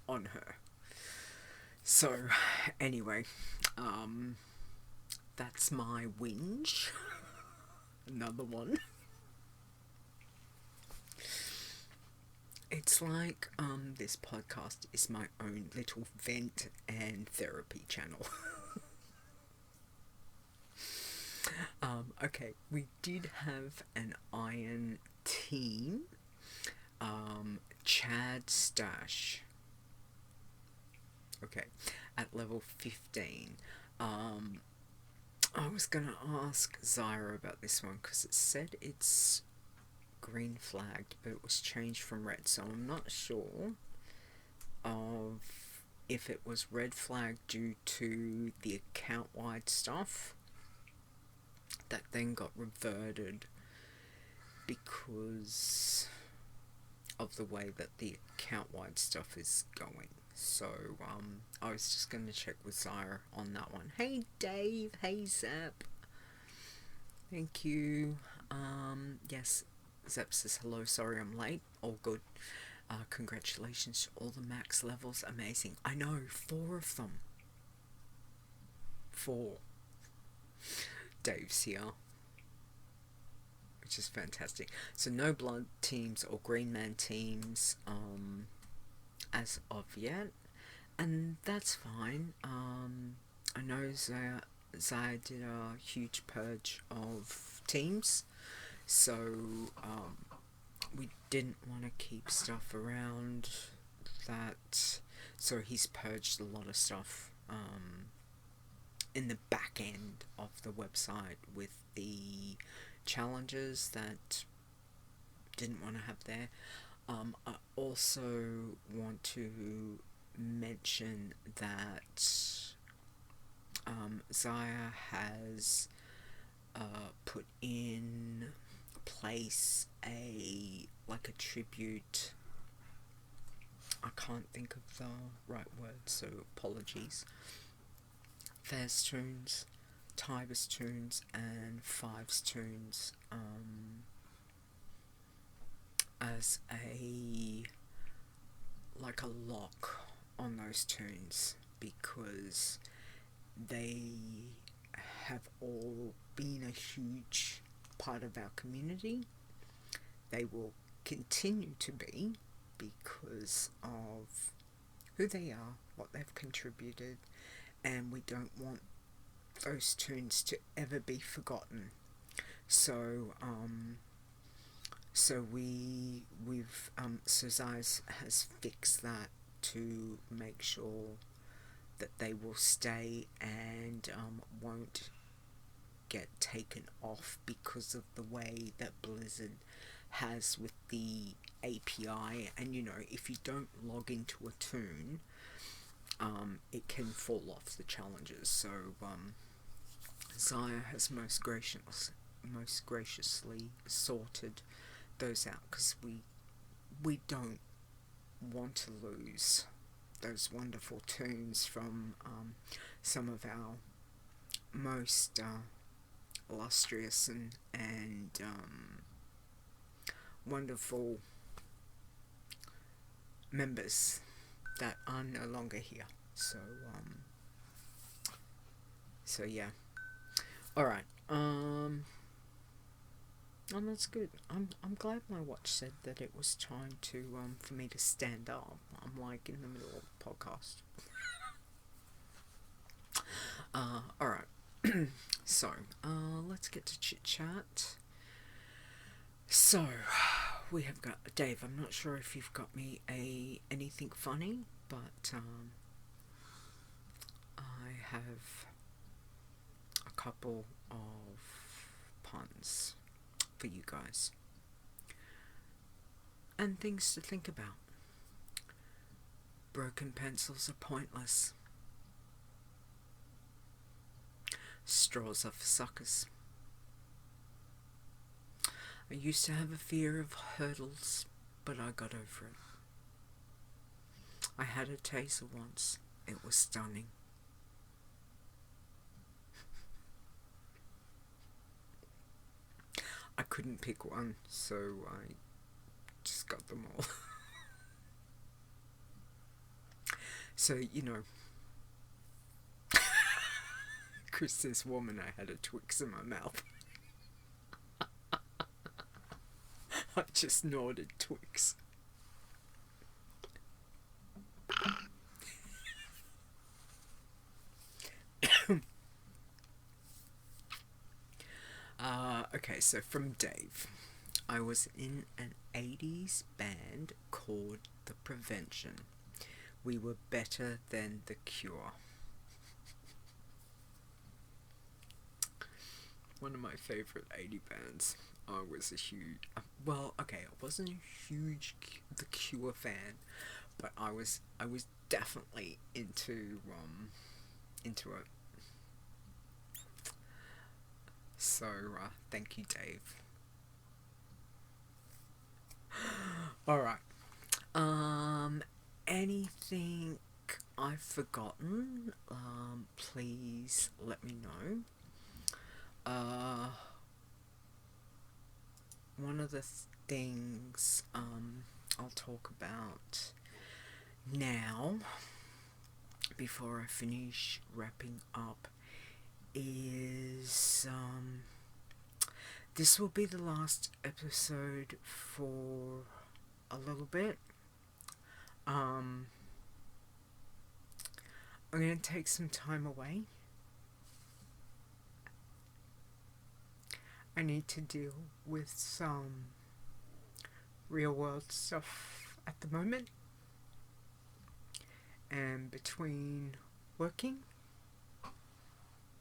on her. So, anyway, that's my whinge. Another one. It's like, this podcast is my own little vent and therapy channel. Okay, we did have an iron team. Chad Stash. Okay, at level 15. I was gonna ask Zyra about this one because it said it's green flagged, but it was changed from red, so I'm not sure of if it was red flagged due to the account wide stuff that then got reverted because of the way that the account wide stuff is going. So I was just going to check with Zyra on that one. Hey Dave, hey Zap, thank you. Yes, Zap says hello, sorry I'm late, all good. Congratulations to all the max levels, amazing. I know, 4 of them. 4. Dave's here, which is fantastic. So no blood teams or green man teams as of yet, and that's fine. I know Zaya did a huge purge of teams, so we didn't want to keep stuff around that, so he's purged a lot of stuff in the back end of the website with the challenges that didn't want to have there. I also want to mention that Zaya has put in place like a tribute. I can't think of the right word, so apologies. There's toons, Tybus toons, and Fives toons as a lock on those toons, because they have all been a huge part of our community. They will continue to be, because of who they are, what they've contributed, and we don't want those toons to ever be forgotten. So Zais has fixed that to make sure that they will stay and won't get taken off because of the way that Blizzard has with the API. And if you don't log into a toon, it can fall off the challenges. So Zaya has most graciously sorted those out, because we don't want to lose those wonderful toons from some of our most illustrious and wonderful members that are no longer here. So yeah. Alright, and that's good. I'm glad my watch said that it was time to for me to stand up. I'm like in the middle of the podcast. Alright. So, let's get to chit chat. So, we have got Dave. I'm not sure if you've got me anything funny, but I have a couple of puns for you guys, and things to think about. Broken pencils are pointless. Straws are for suckers. I used to have a fear of hurdles, but I got over it. I had a taser once. It was stunning. I couldn't pick one, so I just got them all. So, Chris, this woman, I had a Twix in my mouth. I just nodded Twix. Okay, so from Dave. I was in an 80s band called The Prevention. We were better than The Cure. One of my favourite 80 bands. I was a huge... Well, okay, I wasn't a huge The Cure fan, but I was definitely into it. So, thank you, Dave. Alright. Anything I've forgotten, please let me know. One of the things I'll talk about now, before I finish wrapping up, is this will be the last episode for a little bit. I'm going to take some time away. I need to deal with some real world stuff at the moment. And between working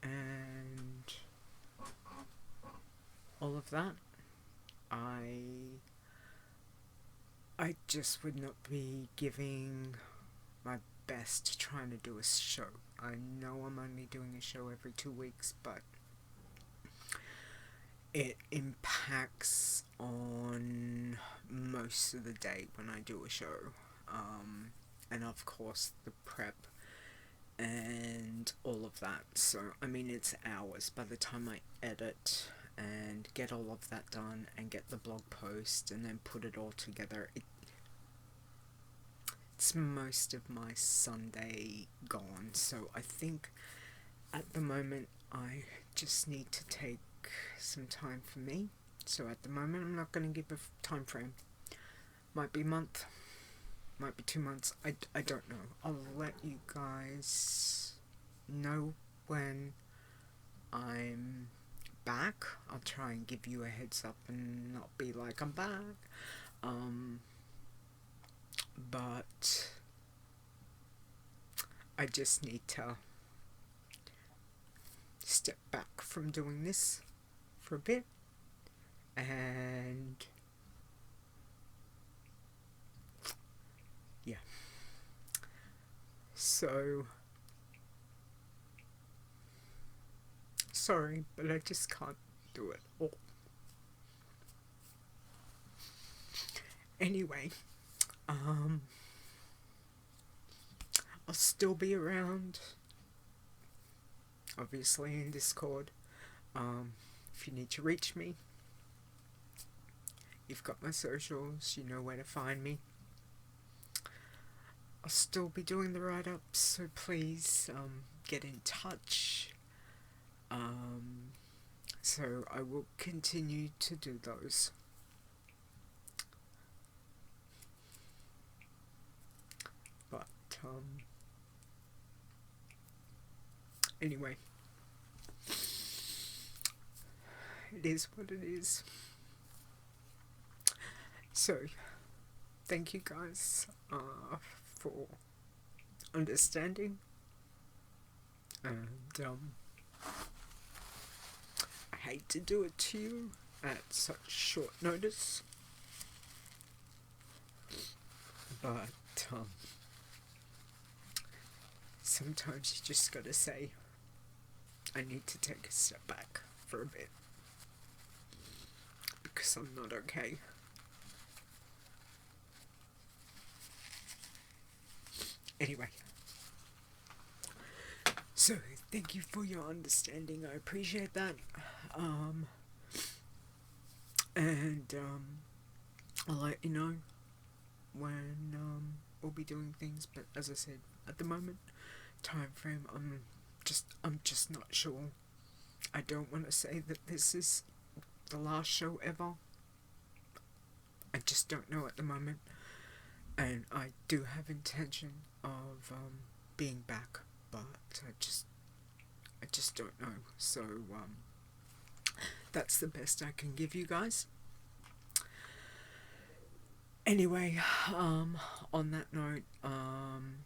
and all of that, I just would not be giving my best trying to do a show. I know I'm only doing a show every 2 weeks, but it impacts on most of the day when I do a show. And of course the prep and all of that. So, I mean, it's hours by the time I edit and get all of that done and get the blog post and then put it all together. It's most of my Sunday gone. So I think at the moment I just need to take some time for me. So at the moment I'm not going to give a time frame. Might be a month, might be 2 months, I don't know. I'll let you guys know when I'm back. I'll try and give you a heads up and not be like I'm back. But I just need to step back from doing this for a bit and yeah. So sorry, but I just can't do it all. Anyway, I'll still be around, obviously, in Discord. If you need to reach me, you've got my socials, you know where to find me. I'll still be doing the write-ups, so please get in touch. So I will continue to do those. But anyway, it is what it is. So thank you guys for understanding, and I hate to do it to you at such short notice, but sometimes you just gotta say, I need to take a step back for a bit, because I'm not okay. Anyway, so thank you for your understanding, I appreciate that, and I'll let you know when we'll be doing things, but as I said, at the moment, time frame, I'm just not sure. I don't want to say that this is the last show ever. I just don't know at the moment, and I do have intention of being back, but I just don't know. So that's the best I can give you guys. Anyway, on that note, hang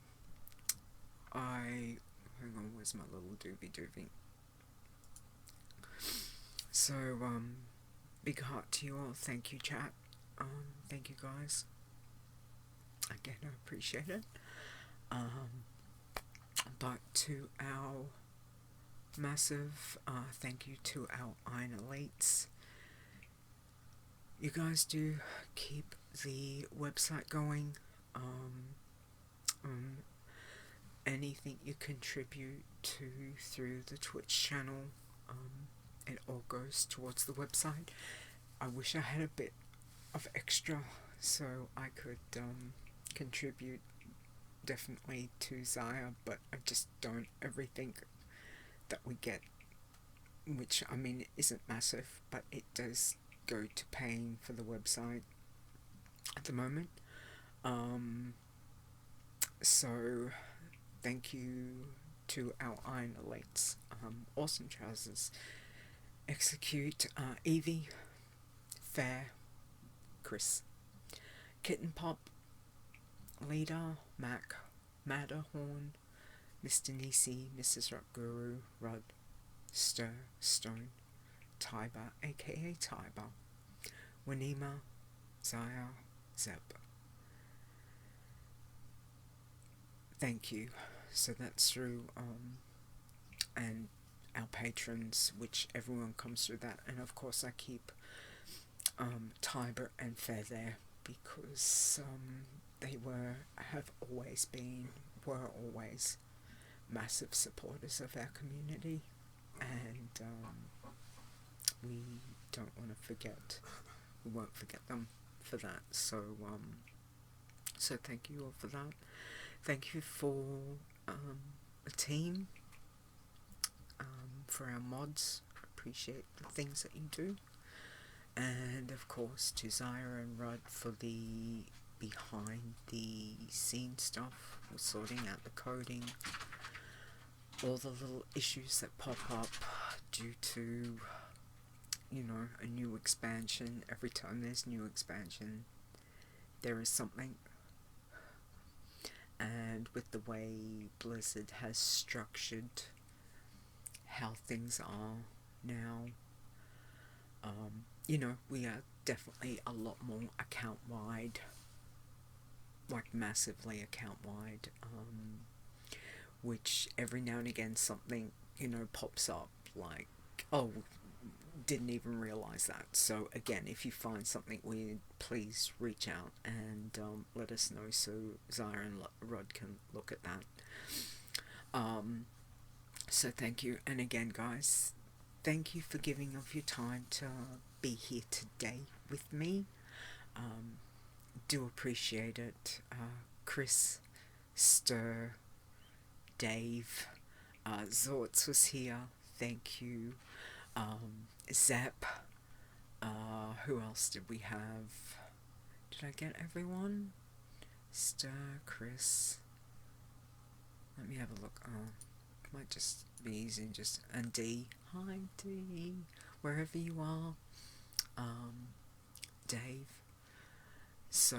on, where's my little doobie? So, big heart to you all, thank you chat, thank you guys, again I appreciate it, but to our massive, thank you to our Iron Elites. You guys do keep the website going. Anything you contribute to through the Twitch channel, it all goes towards the website. I wish I had a bit of extra so I could contribute definitely to Zaya, but I just don't. Everything that we get, which I mean isn't massive, but it does go to paying for the website at the moment. So thank you to our Iron Elites, Awesome Trousers, Execute, Evie, Fair, Chris, Kitten Pop, Leeta, Mac, Matterhorn, Mr. Nisi, Mrs. Rock Guru, Rud, Stir, Stone, Tiber, aka Tiber, Wanima, Zaya, Zeb. Thank you. So that's through and our patrons, which everyone comes through that, and of course I keep Tiber and Fair there because they have always been, were always massive supporters of our community, and we don't want to forget, we won't forget them for that. So thank you all for that. Thank you for a team, for our mods. Appreciate the things that you do, and of course to Zyra and Rod for the behind the scene stuff, sorting out the coding, all the little issues that pop up due to, you know, a new expansion. Every time there's new expansion, there is something. And with the way Blizzard has structured how things are now, you know, we are definitely a lot more account-wide, like massively account-wide, which every now and again something, you know, pops up like, oh, didn't even realise that. So again, if you find something weird, please reach out and let us know so Zyra and Rod can look at that. So thank you, and again guys, thank you for giving of your time to be here today with me. Do appreciate it. Chris, Stir, Dave, Zortz was here, thank you. Zep, who else did we have? Did I get everyone? Stir, Chris. Let me have a look. Oh, might just be easy, just, and D. Hi D, wherever you are. Dave. So,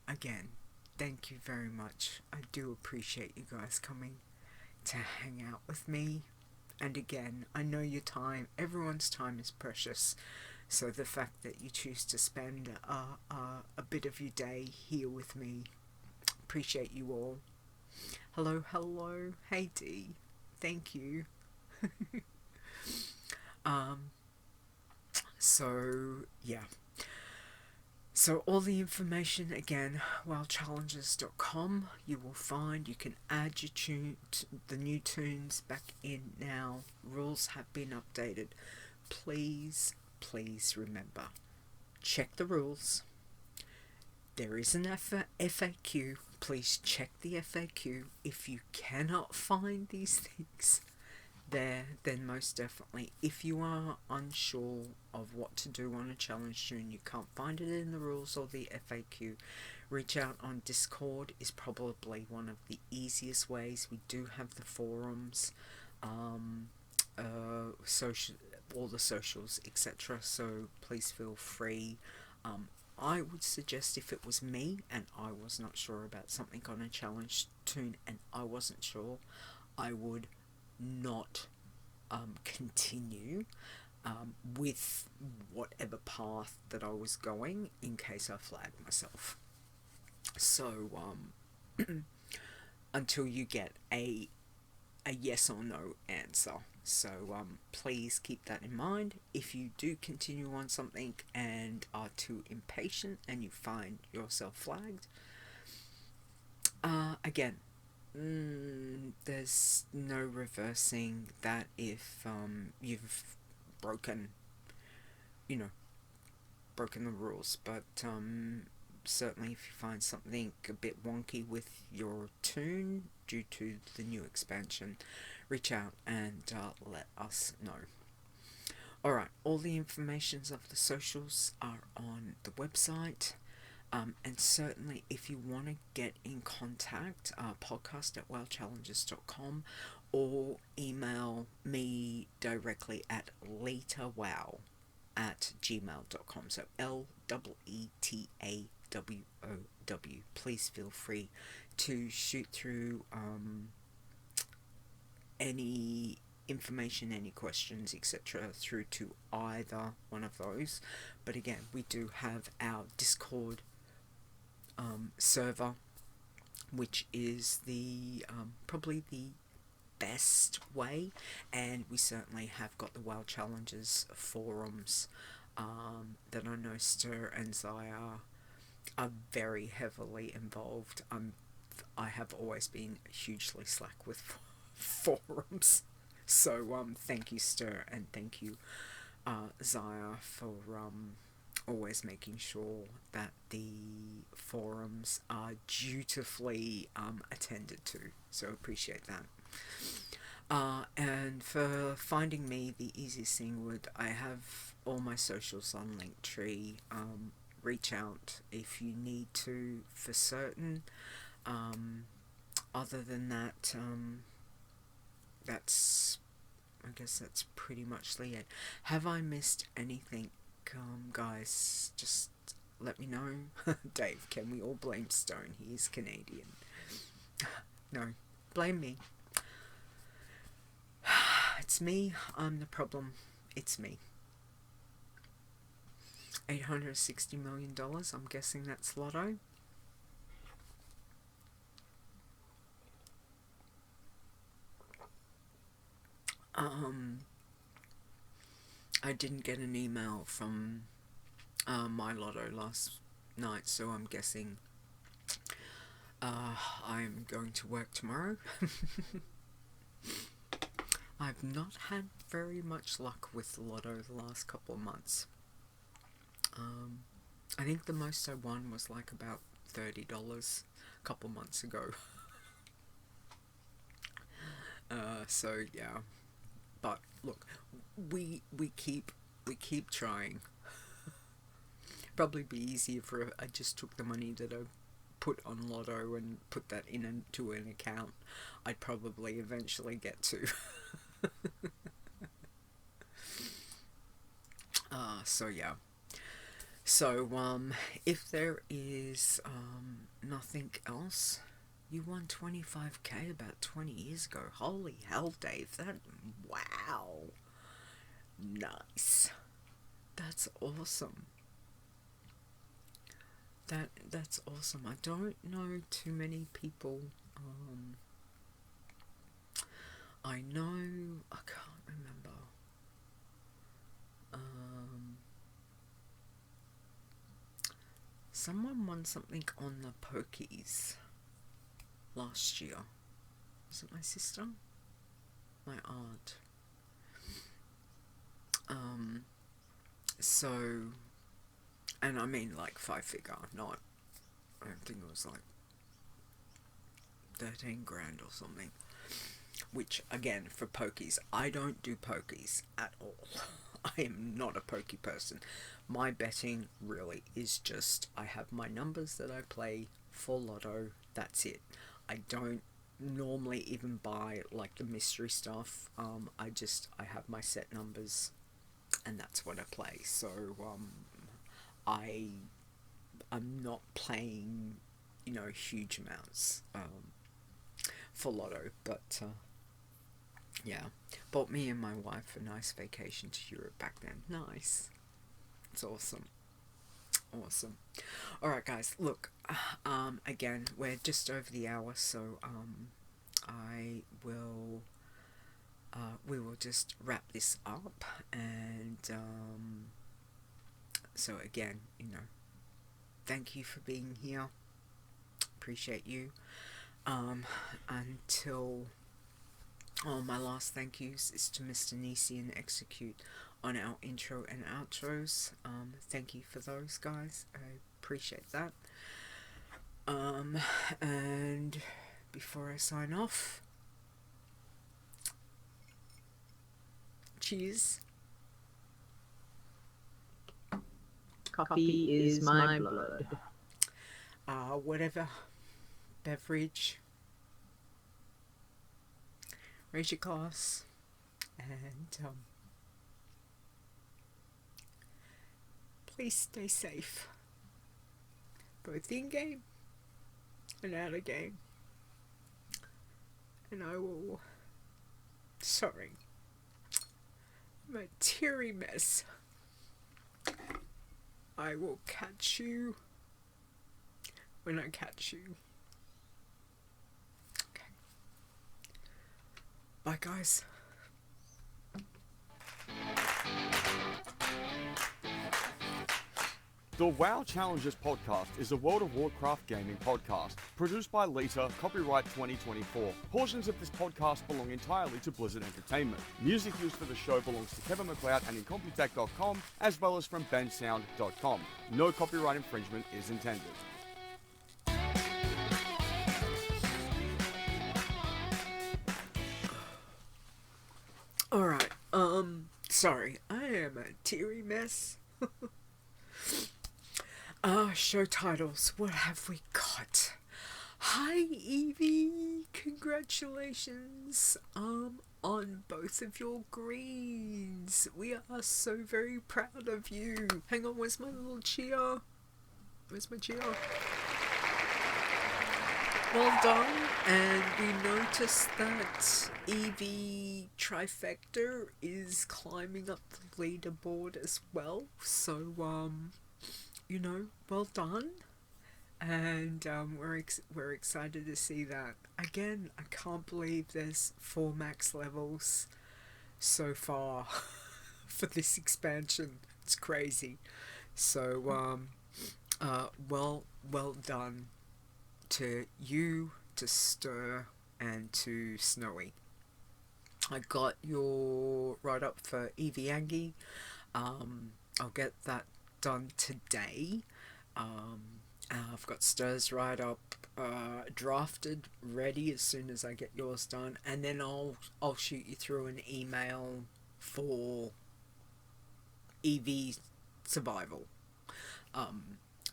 again, thank you very much. I do appreciate you guys coming to hang out with me. And again, I know your time, everyone's time is precious, so the fact that you choose to spend a bit of your day here with me, appreciate you all. Hello, hello, hey D, thank you. So, yeah. So all the information, again, wowchallenges.com, you will find. You can add your the new toons back in now. Rules have been updated. Please, please remember, check the rules. There is an FAQ. Please check the FAQ. If you cannot find these things there, then most definitely, if you are unsure of what to do on a challenge toon, you can't find it in the rules or the FAQ, reach out on Discord is probably one of the easiest ways. We do have the forums, social, all the socials, etc. So please feel free. I would suggest, if it was me and I was not sure about something on a challenge toon and I wasn't sure, I would not continue with whatever path that I was going, in case I flagged myself. So until you get a yes or no answer. So please keep that in mind. If you do continue on something and are too impatient and you find yourself flagged, again, there's no reversing that. If you've broken the rules, but certainly if you find something a bit wonky with your toon due to the new expansion, reach out and let us know. Alright, all the informations of the socials are on the website. And certainly if you want to get in contact, podcast@wowchallenges.com, or email me directly at leetawow@gmail.com. So LEETAWOW. Please feel free to shoot through any information, any questions, etc. through to either one of those. But again, we do have our Discord server, which is the probably the best way, and we certainly have got the WoW Challenges forums that I know Stir and Zaya are very heavily involved. I have always been hugely slack with forums. So thank you Stir and thank you Zaya for always making sure that the forums are dutifully attended to. So appreciate that. And for finding me, the easiest thing would, I have all my socials on Linktree. Reach out if you need to for certain. Other than that, I guess that's pretty much it. Have I missed anything, guys? Just let me know. Dave, can we all blame Stone? He's Canadian. No, blame me. It's me. I'm the problem. It's me. $860 million. I'm guessing that's Lotto. I didn't get an email from my Lotto last night, so I'm guessing I'm going to work tomorrow. I've not had very much luck with Lotto the last couple of months. I think the most I won was like about $30 a couple months ago. So yeah, but look, we keep trying. Probably be easier if I just took the money that I put on Lotto and put that into an account. I'd probably eventually get to. So yeah. So if there is nothing else, you won 25k about 20 years ago. Holy hell, Dave! Wow, nice. That's awesome. That's awesome. I don't know too many people. I know, I can't remember. Someone won something on the pokies last year. Was it my sister? My aunt. So, and I mean like 5-figure, not, I don't think it was like 13 grand or something. Which, again, for pokies, I don't do pokies at all. I am not a pokey person. My betting really is just, I have my numbers that I play for Lotto, that's it. I don't normally even buy like the mystery stuff. I have my set numbers and that's what I play. So I'm not playing, huge amounts for Lotto, but yeah, bought me and my wife a nice vacation to Europe back then. Nice. It's awesome. Awesome. Alright guys, look, again, we're just over the hour, so we will just wrap this up, and so again, thank you for being here. Appreciate you. Until my last thank yous is to Mr. Nisi and Execute on our intro and outros. Thank you for those guys. I appreciate that. And before I sign off, cheers. Coffee is my blood. Whatever beverage, raise your glass, and please stay safe, both in game and out of game. And I will, sorry, I'm a teary mess. I will catch you when I catch you. Okay. Bye, guys. The WoW Challenges podcast is a World of Warcraft gaming podcast produced by Leeta, copyright 2024. Portions of this podcast belong entirely to Blizzard Entertainment. Music used for the show belongs to Kevin MacLeod and Incompetech.com, as well as from bensound.com. No copyright infringement is intended. Alright, sorry, I am a teary mess. Show titles, what have we got? Hi Evie, congratulations, on both of your greens. We are so very proud of you. Hang on, where's my little cheer? Where's my cheer? Well done, and we noticed that Evie Trifecta is climbing up the leaderboard as well, so, you know, well done, and we're excited to see that. Again, I can't believe there's 4 max levels so far for this expansion. It's crazy. So, well done to you, to Stir, and to Snowy. I got your write-up for Eviangy. I'll get that done today. I've got Stir's write-up drafted, ready as soon as I get yours done, and then I'll shoot you through an email for Evisurvival.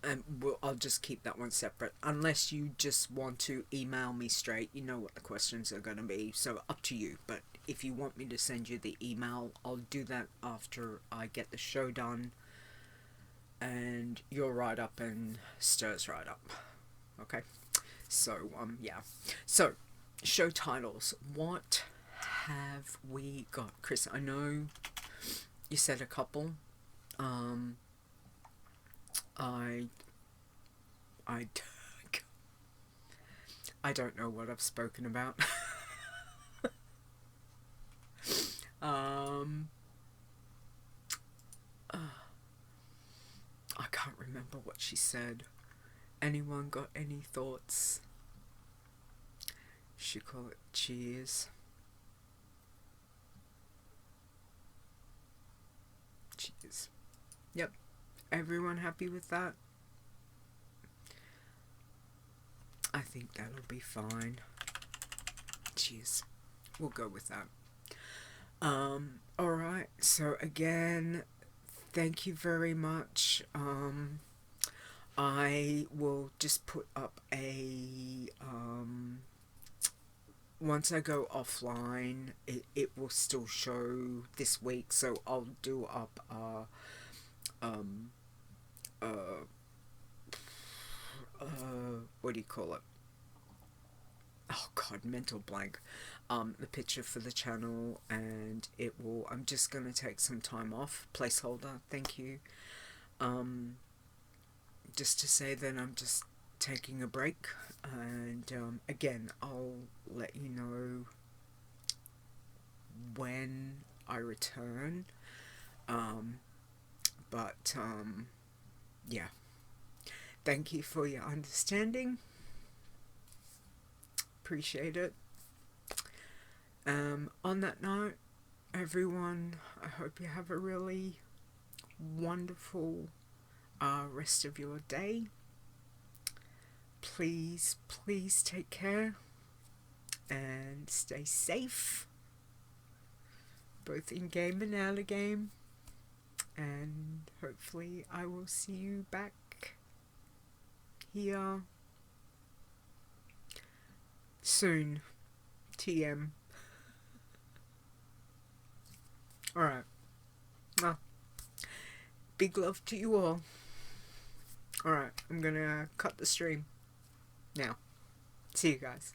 And I'll just keep that one separate, unless you just want to email me straight. You know what the questions are going to be, so up to you. But if you want me to send you the email, I'll do that after I get the show done, and your write-up and Stir's write-up. Okay? So, yeah. So, show titles. What have we got? Chris, I know you said a couple. I don't know what I've spoken about. I can't remember what she said. Anyone got any thoughts? Should call it cheers. Cheers. Yep. Everyone happy with that? I think that'll be fine. Cheers. We'll go with that. Alright, so again, thank you very much. I will just put up a, once I go offline, it will still show this week, so I'll do up, what do you call it? Oh god, mental blank. The picture for the channel, and it will, I'm just going to take some time off, placeholder, thank you, just to say that I'm just taking a break, and again, I'll let you know when I return, but yeah, thank you for your understanding, appreciate it. On that note, everyone, I hope you have a really wonderful rest of your day. Please take care and stay safe, both in game and out of game, and hopefully I will see you back here soon. TM. Alright. Well, big love to you all. Alright, I'm gonna cut the stream now. See you guys.